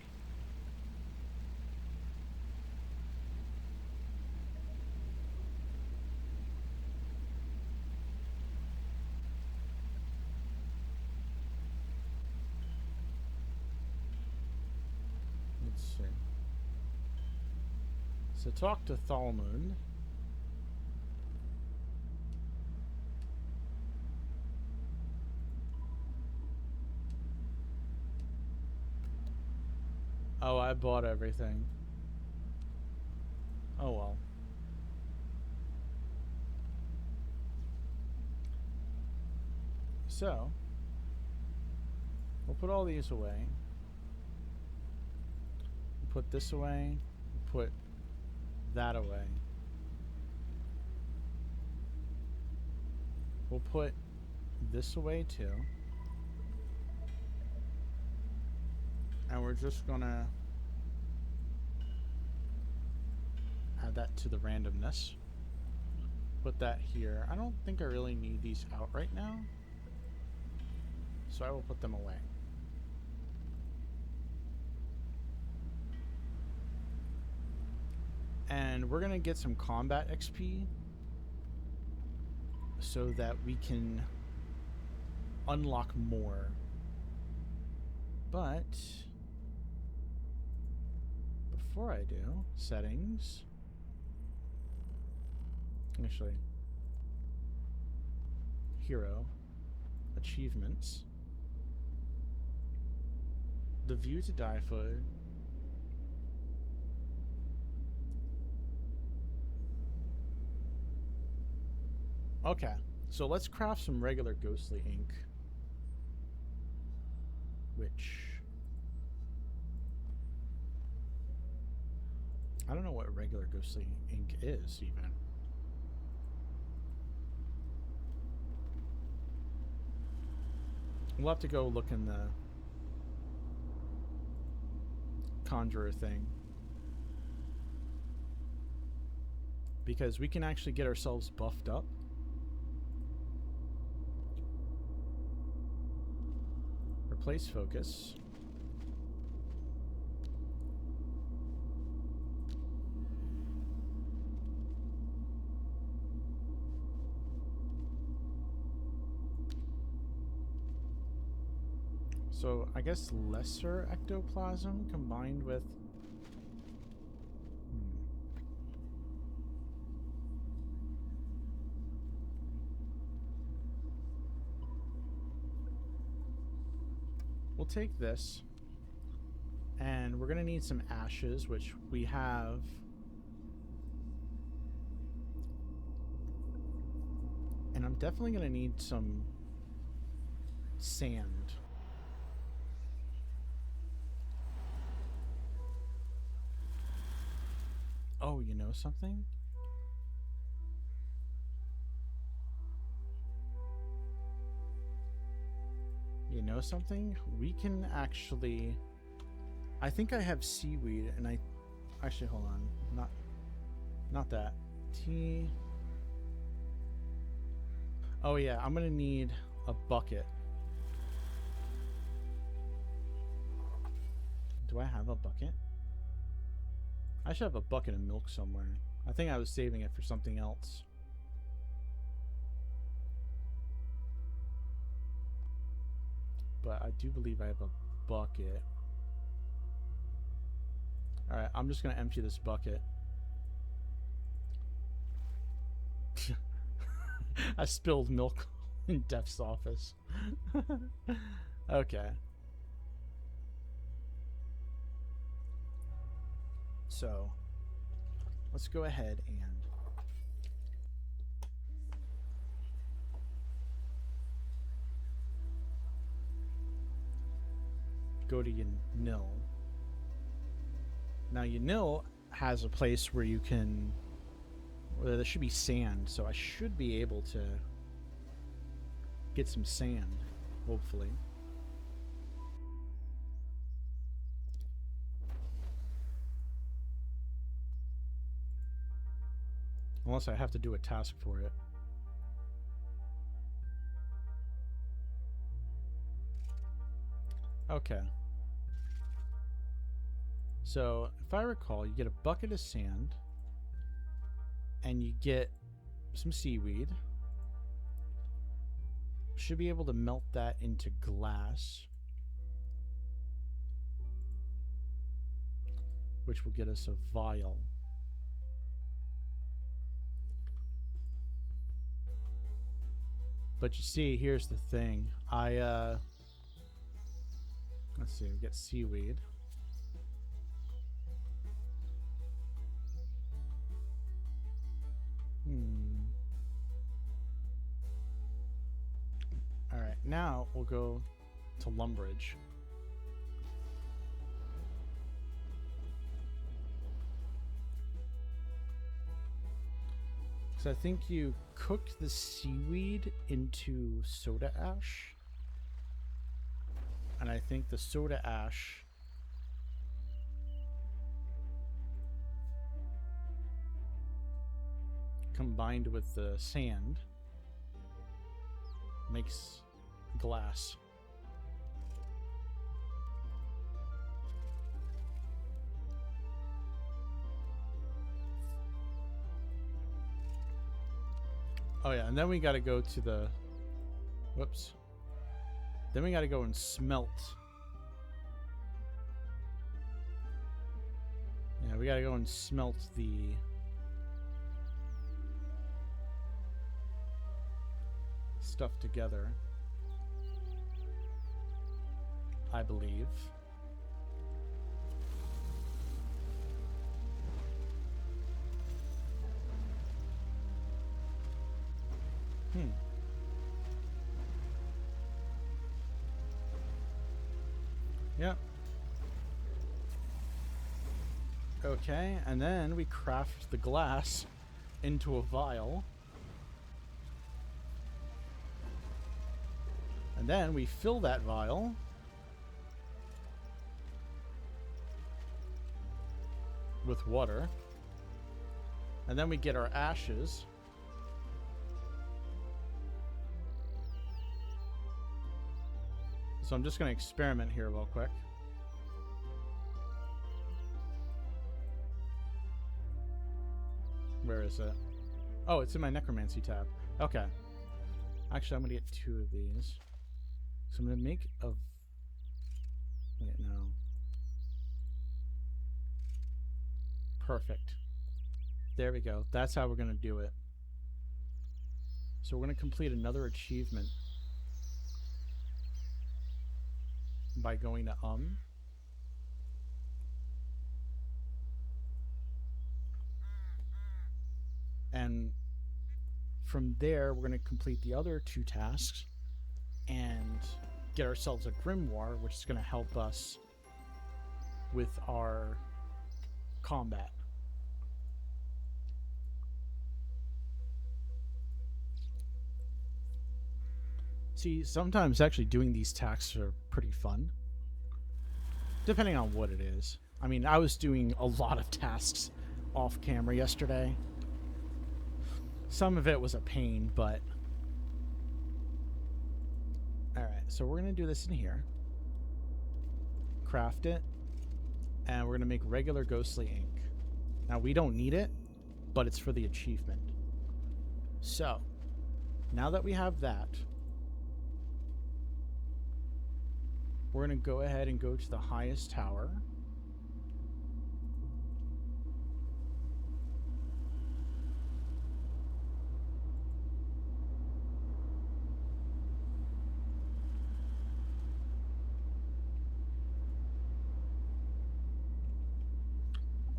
Let's see. So talk to Thalmund. Oh, I bought everything. Oh well. So, we'll put all these away. We'll put this away. We'll put that away. We'll put this away too. And we're just gonna add that to the randomness. Put that here. I don't think I really need these out right now, so I will put them away. And we're gonna get some combat XP so that we can unlock more. But before I do, settings. Actually, hero, achievements, the view to die for. Okay, so let's craft some regular ghostly ink, which I don't know what regular ghostly ink is even. We'll have to go look in the conjurer thing, because we can actually get ourselves buffed up. Replace focus. So I guess lesser ectoplasm combined with we'll take this, and we're gonna need some ashes, which we have. And I'm definitely gonna need some sand. Oh, you know something? You know something? We can actually... I think I have seaweed, and I... Actually, hold on. Not that. T... Oh yeah, I'm gonna need a bucket. Do I have a bucket? I should have a bucket of milk somewhere. I think I was saving it for something else. But I do believe I have a bucket. Alright, I'm just going to empty this bucket. I spilled milk in Def's office. Okay. So, let's go ahead and go to Yanil. Now Yanil has a place where you can, where there should be sand, so I should be able to get some sand, hopefully. Unless I have to do a task for it. Okay. So, if I recall, you get a bucket of sand, and you get some seaweed. Should be able to melt that into glass, which will get us a vial. But you see, here's the thing. Let's see, we get seaweed. Alright, now we'll go to Lumbridge. So I think you cook the seaweed into soda ash. And I think the soda ash combined with the sand makes glass. Oh yeah, and then we got to go to the... Whoops. Then we got to go and smelt. Yeah, we got to go and smelt the... stuff together. I believe. Yep. Okay, and then we craft the glass into a vial. And then we fill that vial with water. And then we get our ashes. So I'm just going to experiment here real quick. Where is it? Oh, it's in my necromancy tab. Okay. Actually, I'm going to get 2 of these. So I'm going to make a... Wait, no. Perfect. There we go. That's how we're going to do it. So we're going to complete another achievement by going to and from there we're going to complete the other 2 tasks and get ourselves a grimoire, which is going to help us with our combat. See, sometimes actually doing these tasks are pretty fun. Depending on what it is. I mean, I was doing a lot of tasks off camera yesterday. Some of it was a pain, but... Alright, so we're going to do this in here. Craft it. And we're going to make regular ghostly ink. Now, we don't need it, but it's for the achievement. So, now that we have that... We're going to go ahead and go to the highest tower.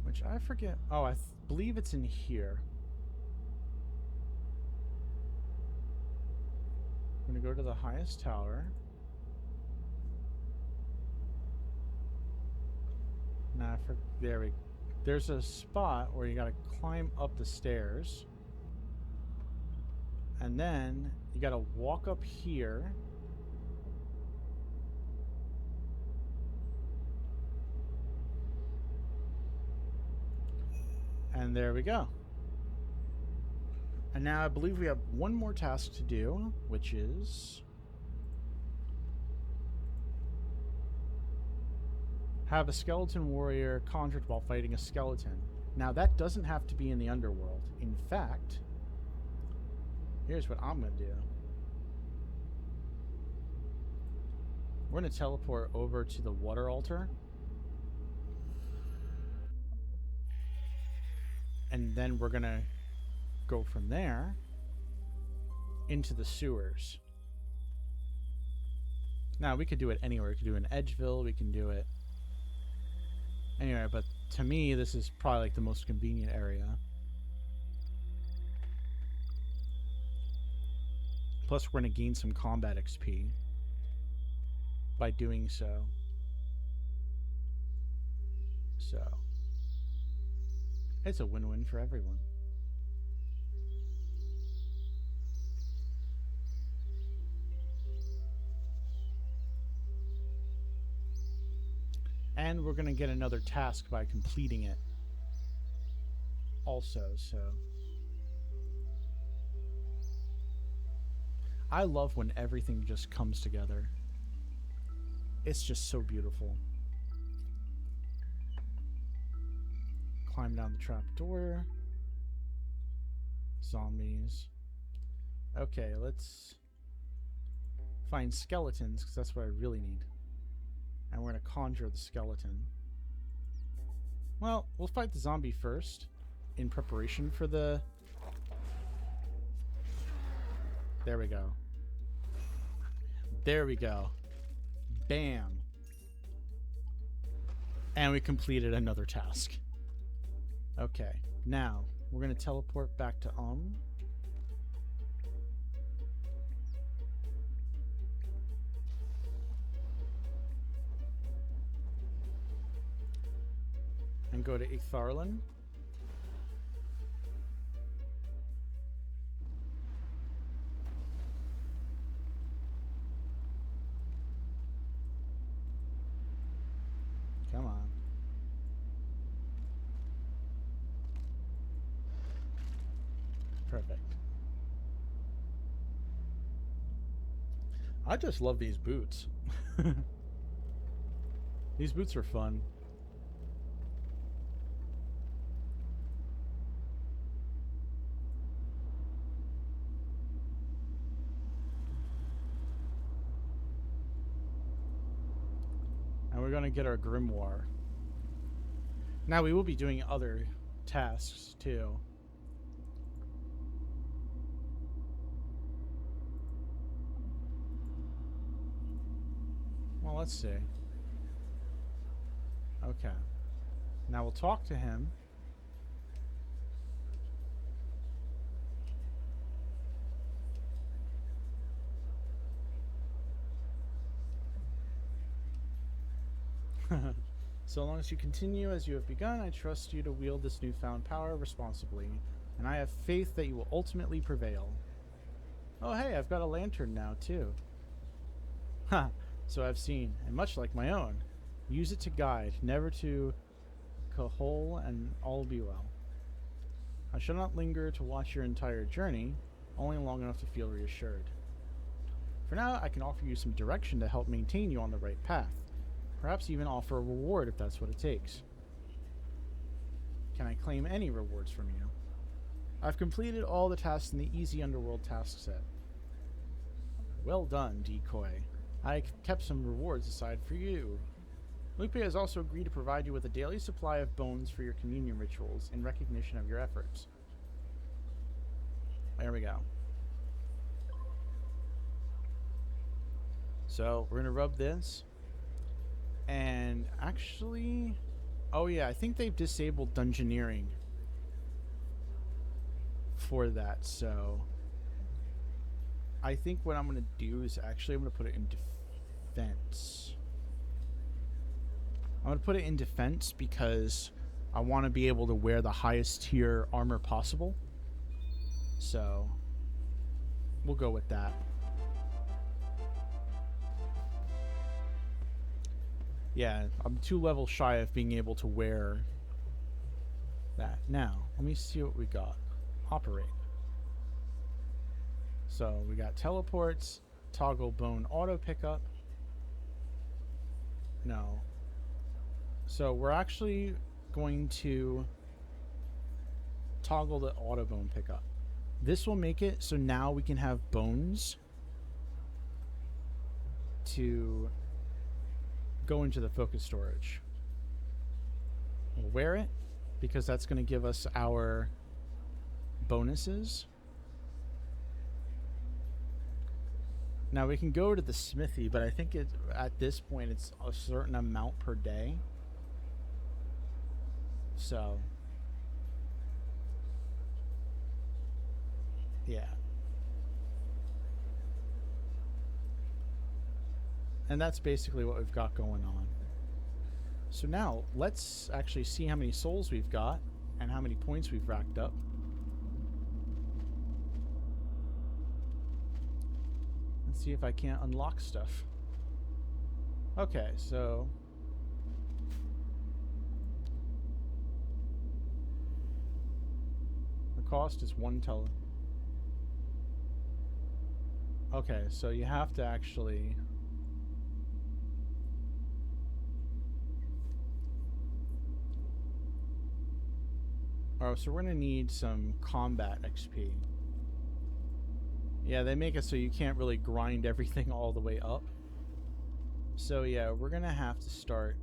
Which I forget. Oh, I believe it's in here. I'm going to go to the highest tower. Nah, there we go. There's a spot where you gotta climb up the stairs. And then you gotta walk up here. And there we go. And now I believe we have one more task to do, which is... have a skeleton warrior conjured while fighting a skeleton. Now, that doesn't have to be in the underworld. In fact, here's what I'm going to do. We're going to teleport over to the water altar. And then we're going to go from there into the sewers. Now, we could do it anywhere. We could do it in Edgeville. We can do it anyway, but to me, this is probably like the most convenient area. Plus, we're going to gain some combat XP by doing so. So, it's a win-win for everyone. And we're going to get another task by completing it also, so... I love when everything just comes together. It's just so beautiful. Climb down the trap door. Zombies. Okay, let's find skeletons, because that's what I really need. And we're going to conjure the skeleton. Well, we'll fight the zombie first, in preparation for the... There we go. There we go. Bam. And we completed another task. Okay, now we're going to teleport back to and go to Itharlan. Come on. Perfect. I just love these boots. These boots are fun. And we're going to get our grimoire. Now we will be doing other tasks too. Well, let's see. Okay. Now we'll talk to him. So long as you continue as you have begun, I trust you to wield this newfound power responsibly, and I have faith that you will ultimately prevail. Oh hey, I've got a lantern now, too. Ha! So I've seen, and much like my own. Use it to guide, never to cajole, and all will be well. I shall not linger to watch your entire journey, only long enough to feel reassured. For now, I can offer you some direction to help maintain you on the right path. Perhaps even offer a reward if that's what it takes. Can I claim any rewards from you? I've completed all the tasks in the easy underworld task set. Well done, decoy. I kept some rewards aside for you. Lupe has also agreed to provide you with a daily supply of bones for your communion rituals in recognition of your efforts. There we go. So, we're going to rub this. And actually... Oh yeah, I think they've disabled dungeoneering for that, so... I think what I'm going to do is actually I'm going to put it in defense. I'm going to put it in defense because I want to be able to wear the highest tier armor possible. So, we'll go with that. Yeah, I'm 2 levels shy of being able to wear that. Now, let me see what we got. Operate. So, we got teleports, toggle bone auto pickup. No. So, we're actually going to toggle the auto bone pickup. This will make it so now we can have bones to go into the focus storage. We'll wear it because that's going to give us our bonuses. Now we can go to the smithy, but I think at this point it's a certain amount per day. So, yeah. And that's basically what we've got going on. So now, let's actually see how many souls we've got and how many points we've racked up. Let's see if I can't unlock stuff. Okay, so... the cost is 1 tele... Okay, so you have to actually... Oh, so we're gonna need some combat XP. Yeah, they make it so you can't really grind everything all the way up. So yeah, we're gonna have to start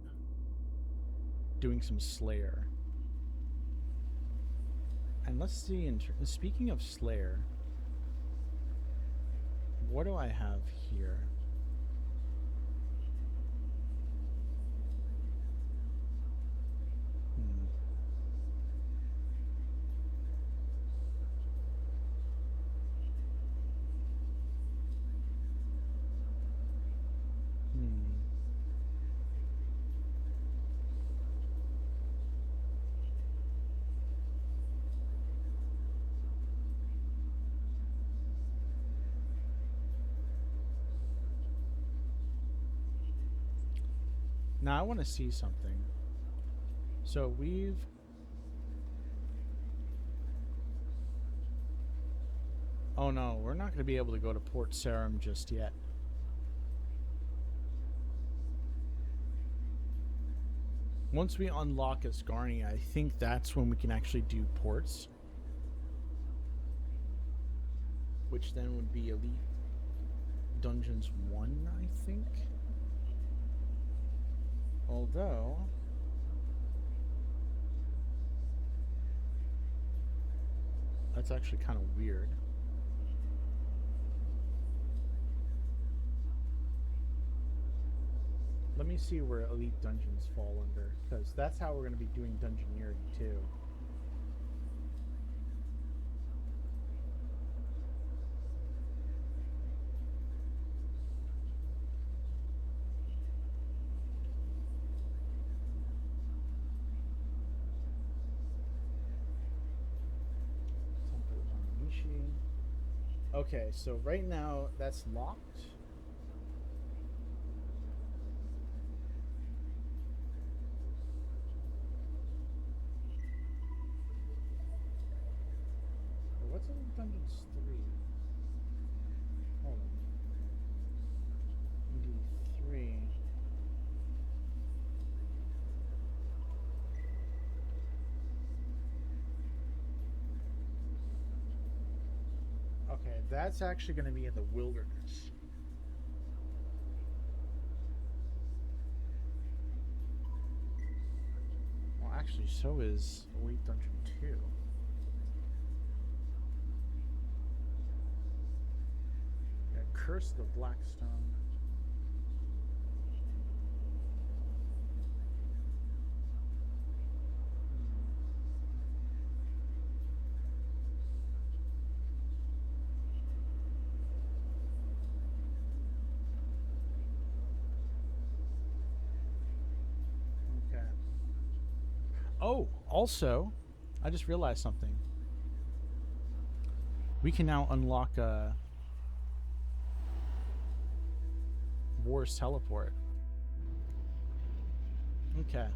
doing some Slayer. And let's see, speaking of Slayer, what do I have here? Now I want to see something. So we've... Oh no, we're not going to be able to go to Port Sarim just yet. Once we unlock Asgarni, I think that's when we can actually do ports. Which then would be Elite Dungeons 1, I think. Although... that's actually kind of weird. Let me see where Elite Dungeons fall under, because that's how we're going to be doing Dungeoneering too. Okay, so right now that's locked. What's in Dungeons 3? Hold on. D3. Okay, that's actually going to be in the wilderness. Well, actually, so is Elite Dungeon 2. Yeah, Curse of the Blackstone. Oh, also, I just realized something. We can now unlock War's Teleport. Okay.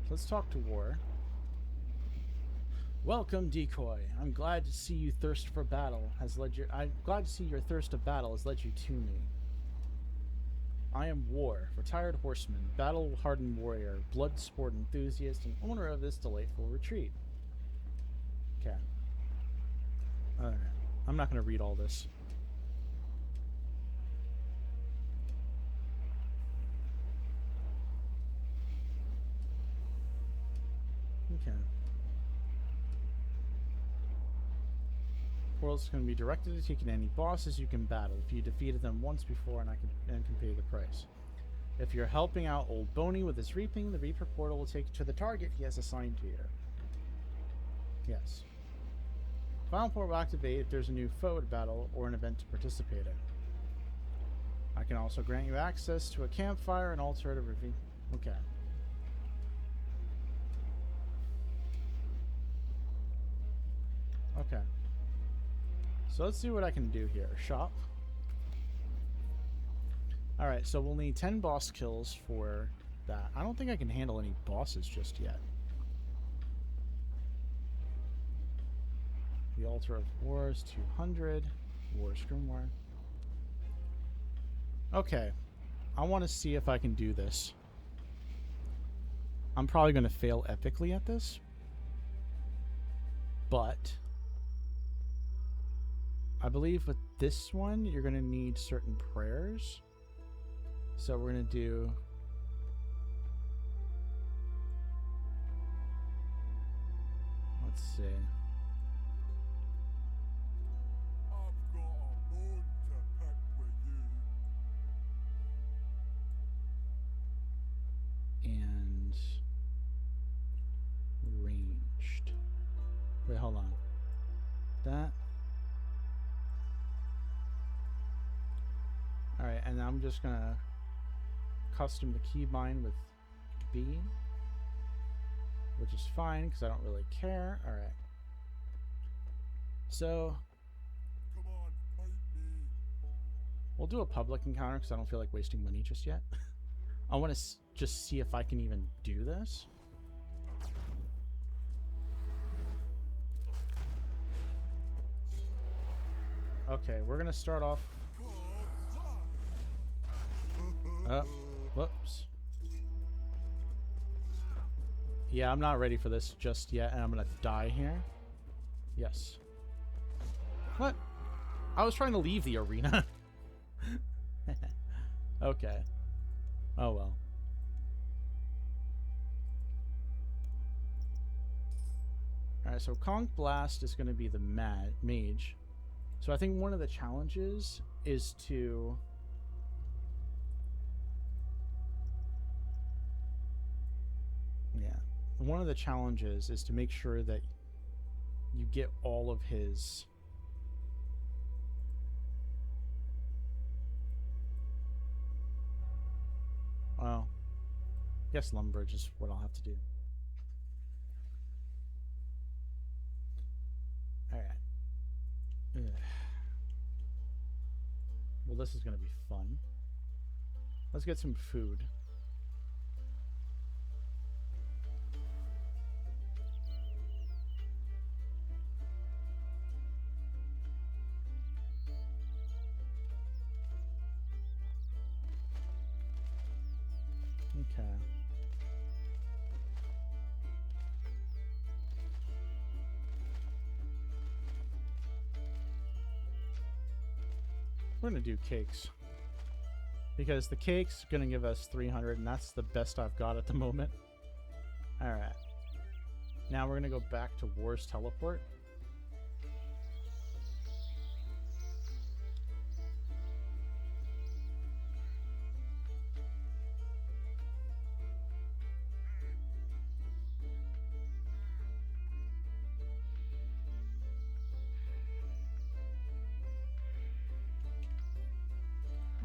Let's talk to War. Welcome, Decoy. I'm glad to see you thirst for battle I'm glad to see your thirst of battle has led you to me. I am War, retired horseman, battle-hardened warrior, blood sport enthusiast, and owner of this delightful retreat. Okay. Alright. I'm not going to read all this. Okay. Portal's going to be directed at taking any bosses you can battle. If you defeated them once before, and can pay the price. If you're helping out Old Boney with his reaping, the Reaper portal will take you to the target he has assigned to you. Yes. Final portal will activate if there's a new foe to battle or an event to participate in. I can also grant you access to a campfire and altar to review. Okay. Okay. So let's see what I can do here. Shop. Alright, so we'll need 10 boss kills for that. I don't think I can handle any bosses just yet. The Altar of War is 200. War's Grimoire. Okay. I want to see if I can do this. I'm probably going to fail epically at this. But I believe with this one, you're going to need certain prayers. So we're going to do... Let's see. I've got a bone to pick with you. And ranged. Wait, hold on. That. Alright, and I'm just gonna custom the keybind with B, which is fine because I don't really care. Alright. So Come on, fight me. we'll do a public encounter because I don't feel like wasting money just yet. I want to just see if I can even do this. Okay, we're gonna start off. Whoops. Yeah, I'm not ready for this just yet, and I'm gonna die here. Yes. What? I was trying to leave the arena. Okay. Oh well. Alright, so Conch Blast is going to be the mage. So I think one of the challenges is to... Yeah. One of the challenges is to make sure that you get all of his... Well, I guess Lumbridge is what I'll have to do. Alright. Well, this is going to be fun. Let's get some food. Okay. We're going to do cakes. Because the cake's going to give us 300, and that's the best I've got at the moment. Alright. Now we're going to go back to War's Teleport.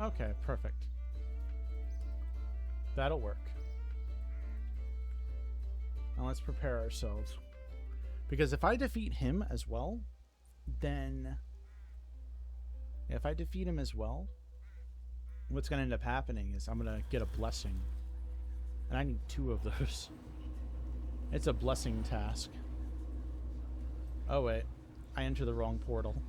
Okay, perfect. That'll work. Now let's prepare ourselves. Because if I defeat him as well, then... If I defeat him as well, what's going to end up happening is I'm going to get a blessing. And I need 2 of those. It's a blessing task. Oh wait, I entered the wrong portal.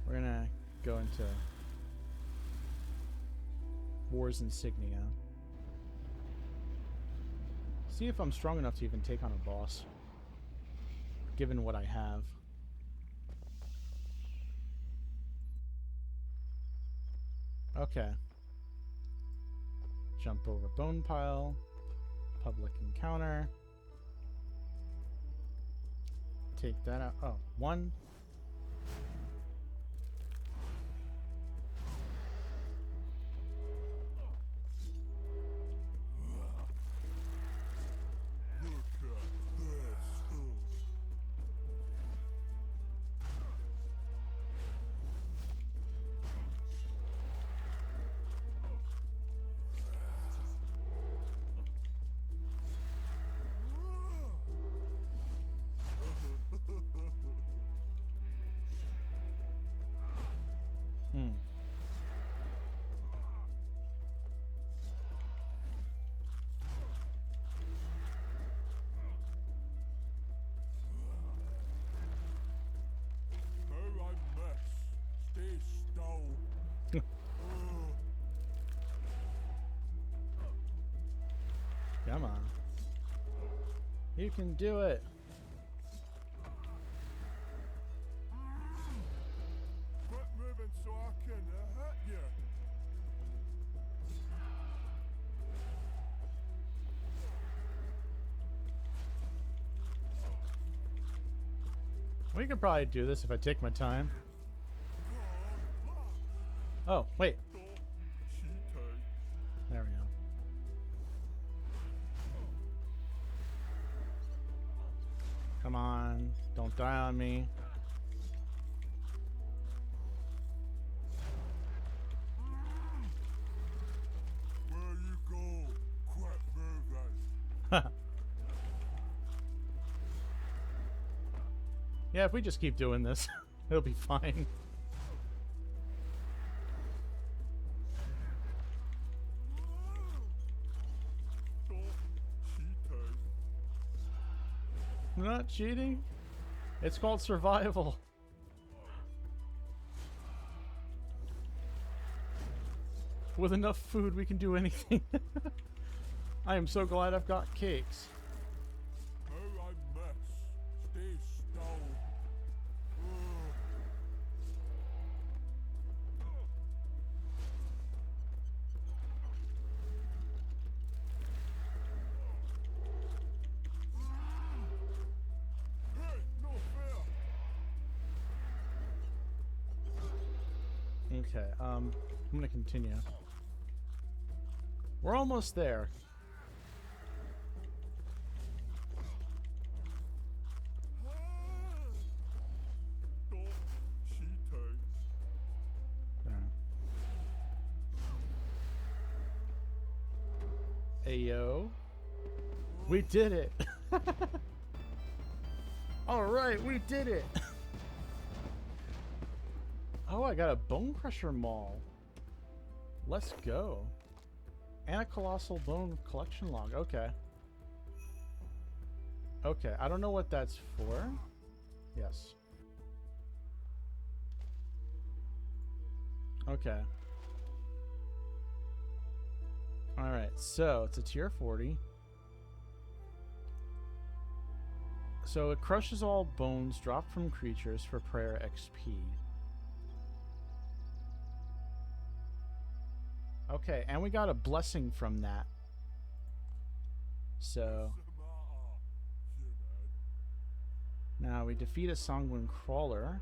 We're gonna go into War's Insignia. See if I'm strong enough to even take on a boss, given what I have. Okay. Jump over Bone Pile. Public encounter. Take that out. Oh, 1. You can do it. Quit moving so I can hit you. We could probably do this if I take my time. Oh, wait. There we go. Come on. Don't die on me. Where you go? Quit moving. Yeah, if we just keep doing this, it'll be fine. I'm not cheating. It's called survival. With enough food, we can do anything. I am so glad I've got cakes. How I miss. Stay still. Hey, no fair. Okay, I'm gonna continue. We're almost there. Stop cheating. Ayo. We did it. Alright, we did it. Oh, I got a Bone Crusher Maul. Let's go. And a Colossal Bone Collection Log. Okay. Okay, I don't know what that's for. Yes. Okay. Alright, so it's a tier 40. So it crushes all bones dropped from creatures for prayer XP. Okay, and we got a blessing from that. So now we defeat a Sanguine Crawler,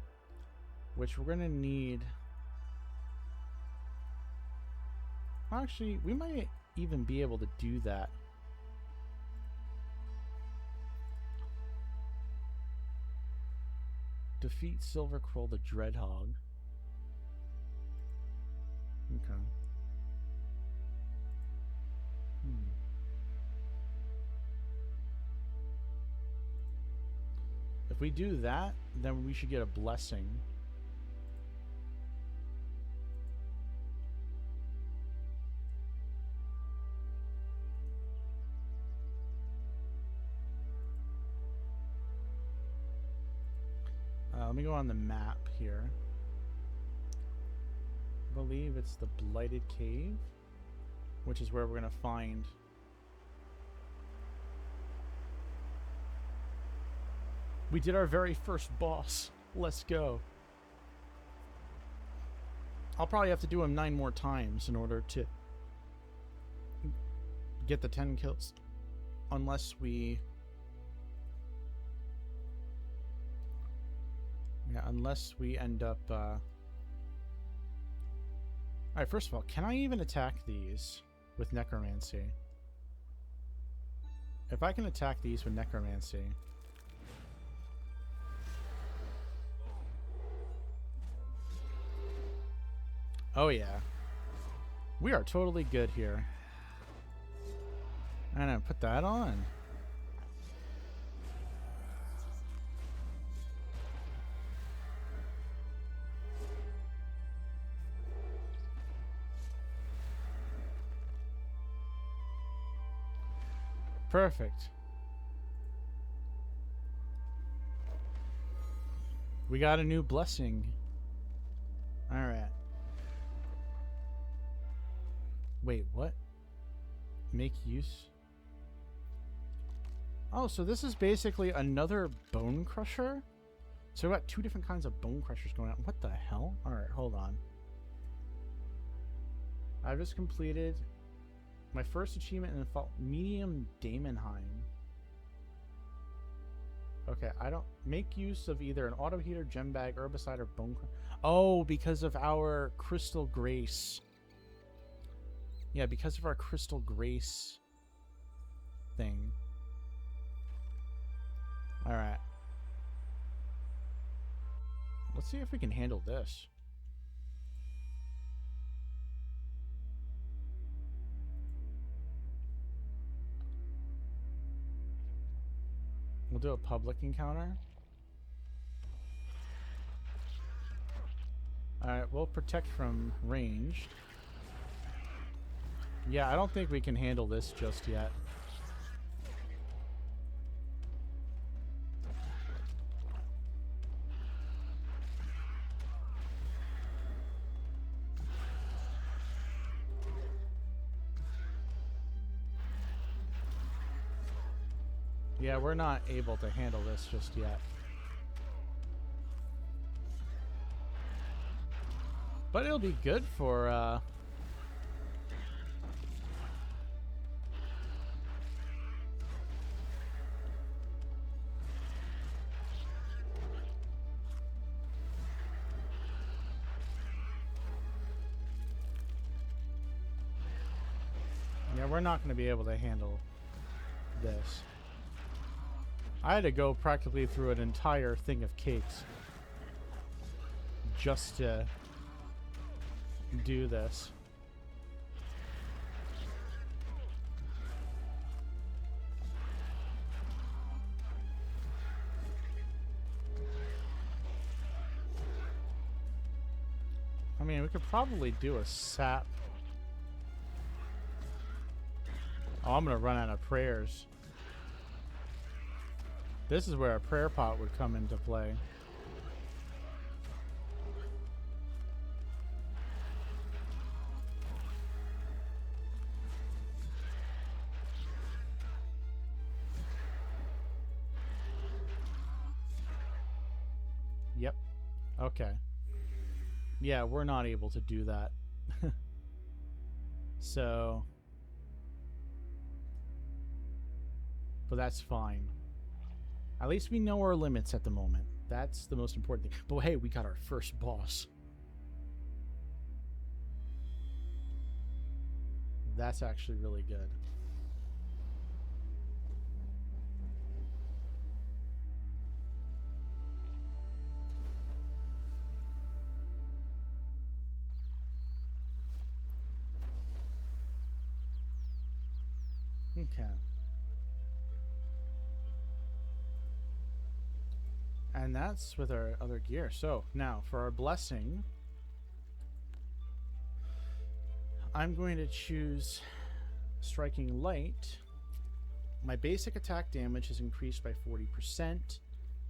which we're gonna need. Actually, we might even be able to do that. Defeat Silver Crow the Dreadhog. Okay. If we do that, then we should get a blessing. Let me go on the map here. I believe it's the Blighted Cave, which is where we're going to find... We did our very first boss. Let's go. I'll probably have to do him 9 more times in order to get the 10 kills. Unless we... Yeah, unless we end up... Alright, first of all, can I even attack these with Necromancy? If I can attack these with Necromancy... Oh yeah. We are totally good here. I'm gonna put that on. Perfect. We got a new blessing. Alright. Wait, what? Make use? Oh, so this is basically another bone crusher? So we got two different kinds of bone crushers going on. What the hell? Alright, hold on. I've just completed my first achievement in the medium Damonheim. Okay, I don't make use of either an auto heater, gem bag, herbicide, or bone crusher. Oh, because of our crystal grace. Yeah, because of our crystal grace thing. Alright. Let's see if we can handle this. We'll do a public encounter. Alright, we'll protect from ranged. Yeah, I don't think we can handle this just yet. Yeah, we're not able to handle this just yet. But it'll be good for, yeah, we're not going to be able to handle this. I had to go practically through an entire thing of cakes just to do this. I mean, we could probably do a sap. Oh, I'm gonna run out of prayers. This is where a prayer pot would come into play. Yep. Okay. Yeah, we're not able to do that. So... But that's fine. At least we know our limits at the moment. That's the most important thing. But hey, we got our first boss. That's actually really good. Okay. And that's with our other gear. So, now, for our blessing, I'm going to choose Striking Light. My basic attack damage is increased by 40%.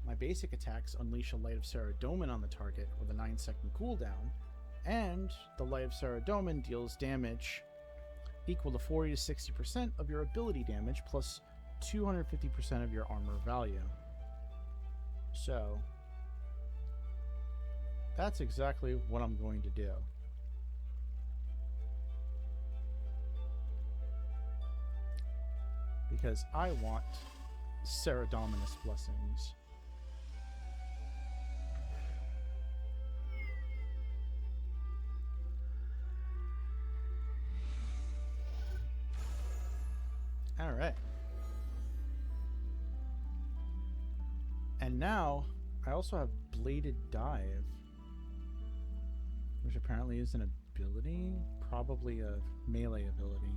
My basic attacks unleash a Light of Saradomin on the target with a 9-second cooldown. And the Light of Saradomin deals damage equal to 40 to 60% of your ability damage plus 250% of your armor value. So, that's exactly what I'm going to do. Because I want Saradominus blessings. Alright. And now, I also have Bladed Dive, which apparently is an ability, probably a melee ability.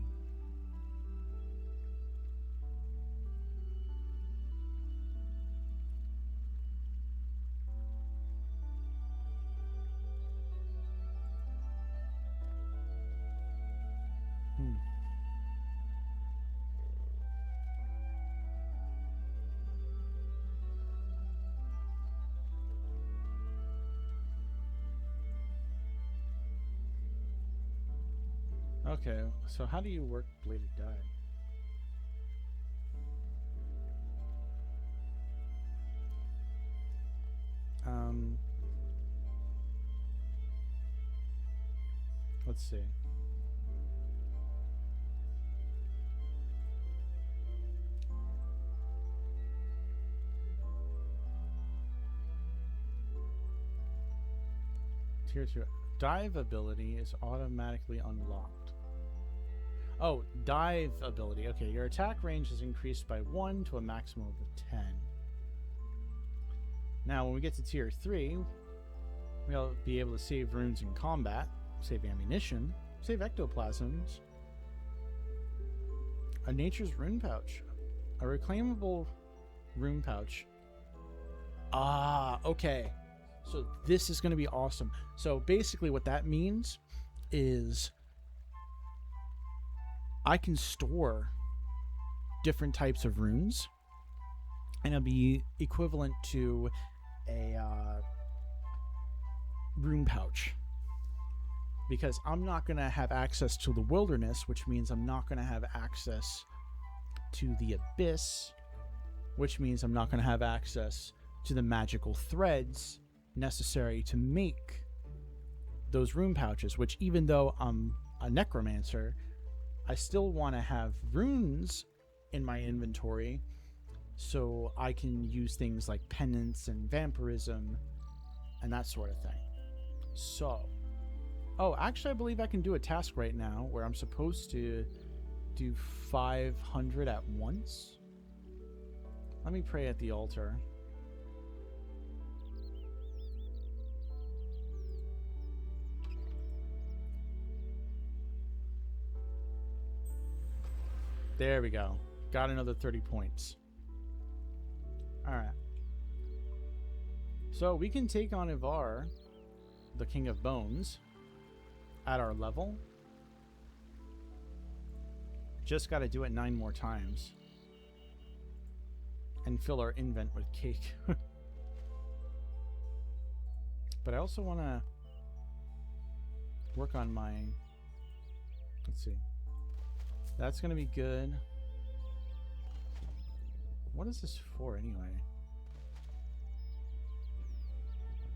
Okay, so how do you work Bladed Dive? Let's see. Tier 2. Dive ability is automatically unlocked. Oh, dive ability. Okay, your attack range is increased by 1 to a maximum of 10. Now, when we get to tier 3, we'll be able to save runes in combat, save ammunition, save ectoplasms, a nature's rune pouch, a reclaimable rune pouch. Ah, okay. So this is going to be awesome. So basically what that means is I can store different types of runes, and it'll be equivalent to a rune pouch. Because I'm not going to have access to the wilderness, which means I'm not going to have access to the abyss, which means I'm not going to have access to the magical threads necessary to make those rune pouches, which even though I'm a necromancer, I still want to have runes in my inventory so I can use things like penance and vampirism and that sort of thing. So, oh, actually I believe I can do a task right now where I'm supposed to do 500 at once. Let me pray at the altar. There we go. Got another 30 points. Alright. So we can take on Ivar, the King of Bones, at our level. Just got to do it 9 more times. And fill our invent with cake. But I also want to work on my... Let's see. That's going to be good. What is this for anyway?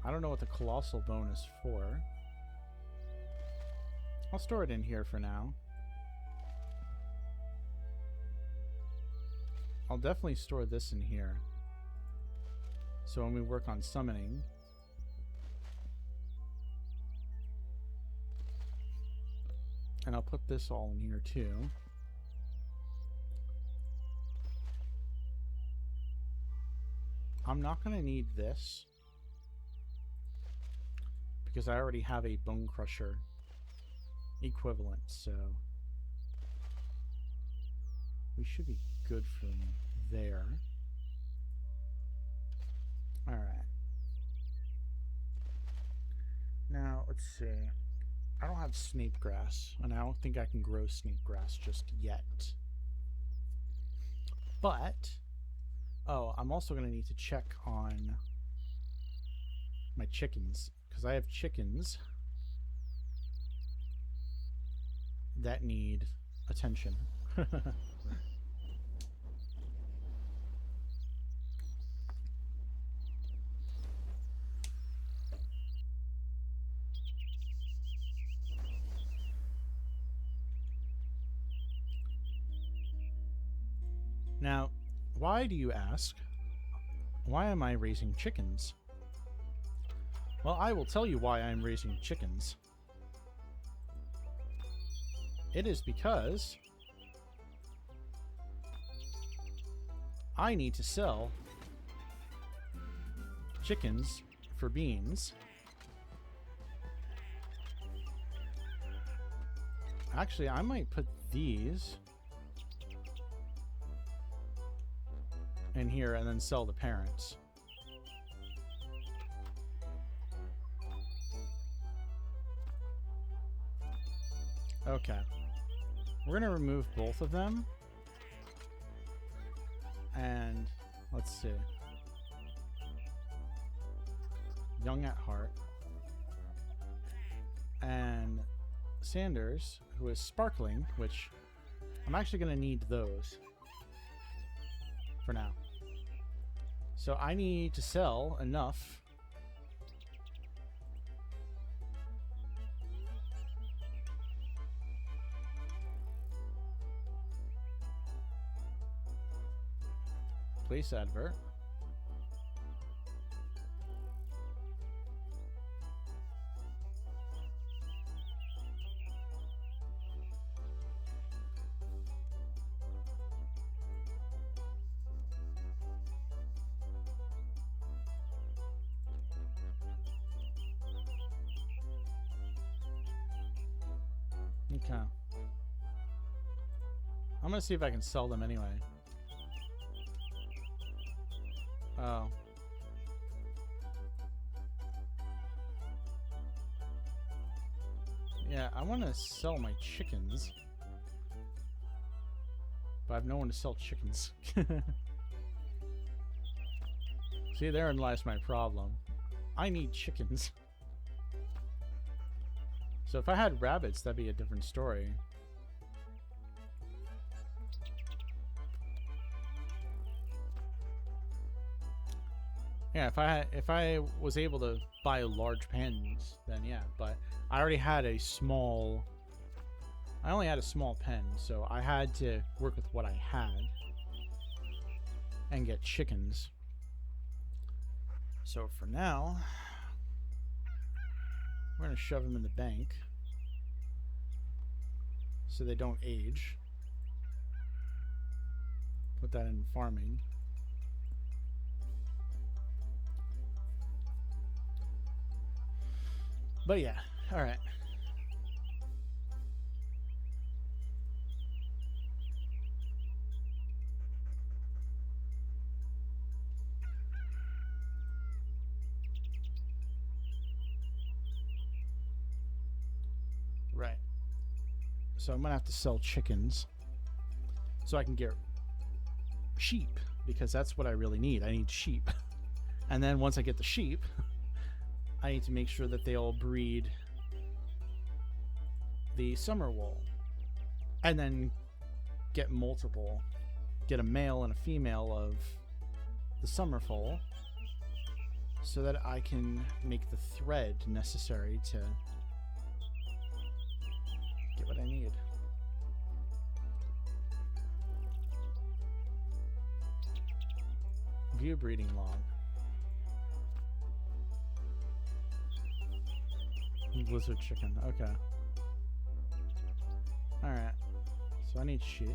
I don't know what the colossal bone is for. I'll store it in here for now. I'll definitely store this in here. So when we work on summoning... And I'll put this all in here too. I'm not going to need this because I already have a bone crusher equivalent, so we should be good from there. Alright. Now, let's see. I don't have snake grass, and I don't think I can grow snake grass just yet. But... oh, I'm also going to need to check on my chickens, because I have chickens that need attention. Now, why do you ask? Why am I raising chickens? Well, I will tell you why I'm raising chickens. It is because I need to sell chickens for beans. Actually, I might put these in here and then sell the parents. Okay. We're gonna remove both of them. And let's see. Young at heart. And Sanders, who is sparkling, which I'm actually gonna need those for now. So I need to sell enough Place advert. Okay. I'm gonna see if I can sell them anyway. Oh. Yeah, I want to sell my chickens. But I have no one to sell chickens. See, therein lies my problem. I need chickens. So if I had rabbits, that'd be a different story. Yeah, if I was able to buy large pens, then yeah. But I already had a small. I only had a small pen, so I had to work with what I had and get chickens. So for now, we're gonna shove them in the bank so they don't age. Put that in farming. But yeah, all right. Right. So I'm gonna have to sell chickens so I can get sheep, because that's what I really need. I need sheep. And then once I get the sheep, I need to make sure that they all breed the summer wool. And then get multiple. Get a male and a female of the summer foal, so that I can make the thread necessary to get what I need. View breeding log. Blizzard chicken. Okay. Alright. So I need sheep.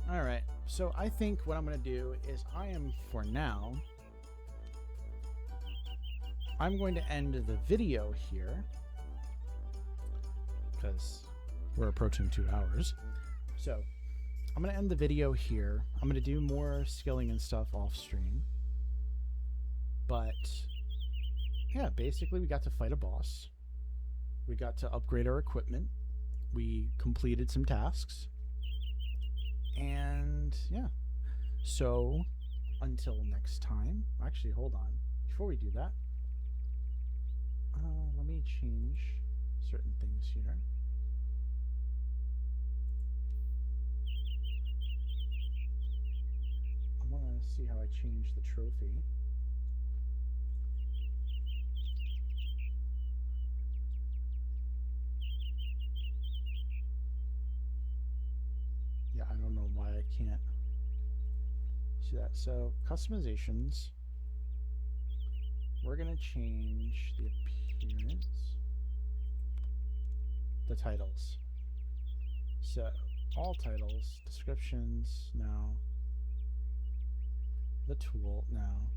Alright. So I think what I'm going to do is for now, I'm going to end the video here, because we're approaching 2 hours. So I'm going to end the video here. I'm going to do more skilling and stuff off stream. But yeah, basically we got to fight a boss. We got to upgrade our equipment. We completed some tasks. And yeah. So until next time. Actually, hold on. Before we do that, let me change certain things here. I want to see how I change the trophy. Yeah, I don't know why I can't see that. So, customizations. We're going to change the appearance. The titles. So, all titles, descriptions now. The tool now.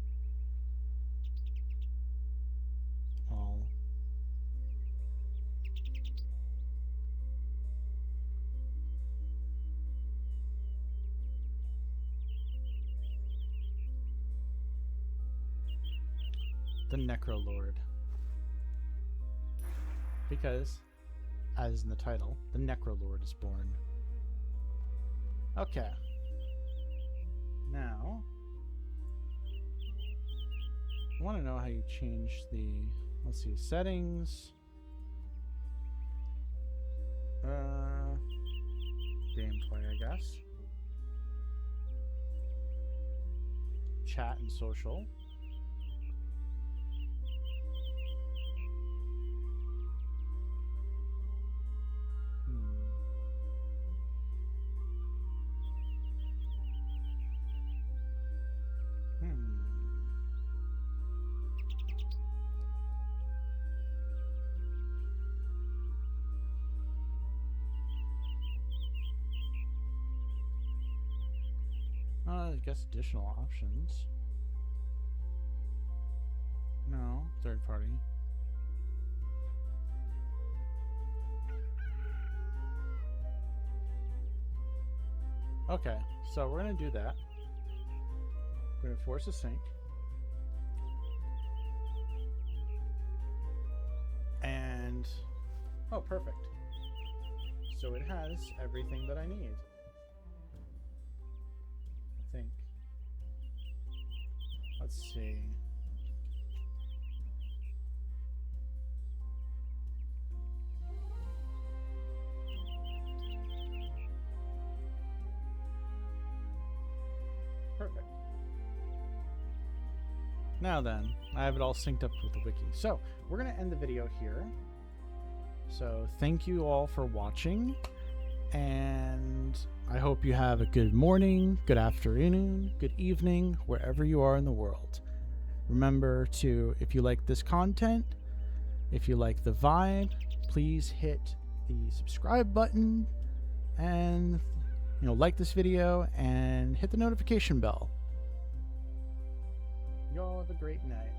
All. The Necrolord. Because, as in the title, the Necrolord is born. Okay. Now, I want to know how you change the, let's see, settings. Gameplay, I guess. Chat and social. I guess additional options. No, third party. Okay, so we're gonna do that. We're gonna force a sync. And oh, perfect. So it has everything that I need. I think. Let's see. Perfect. Now then, I have it all synced up with the wiki. So we're going to end the video here. So thank you all for watching, and I hope you have a good morning, good afternoon, good evening, wherever you are in the world. Remember to, if you like this content, if you like the vibe, please hit the subscribe button and like this video and hit the notification bell. Y'all have a great night.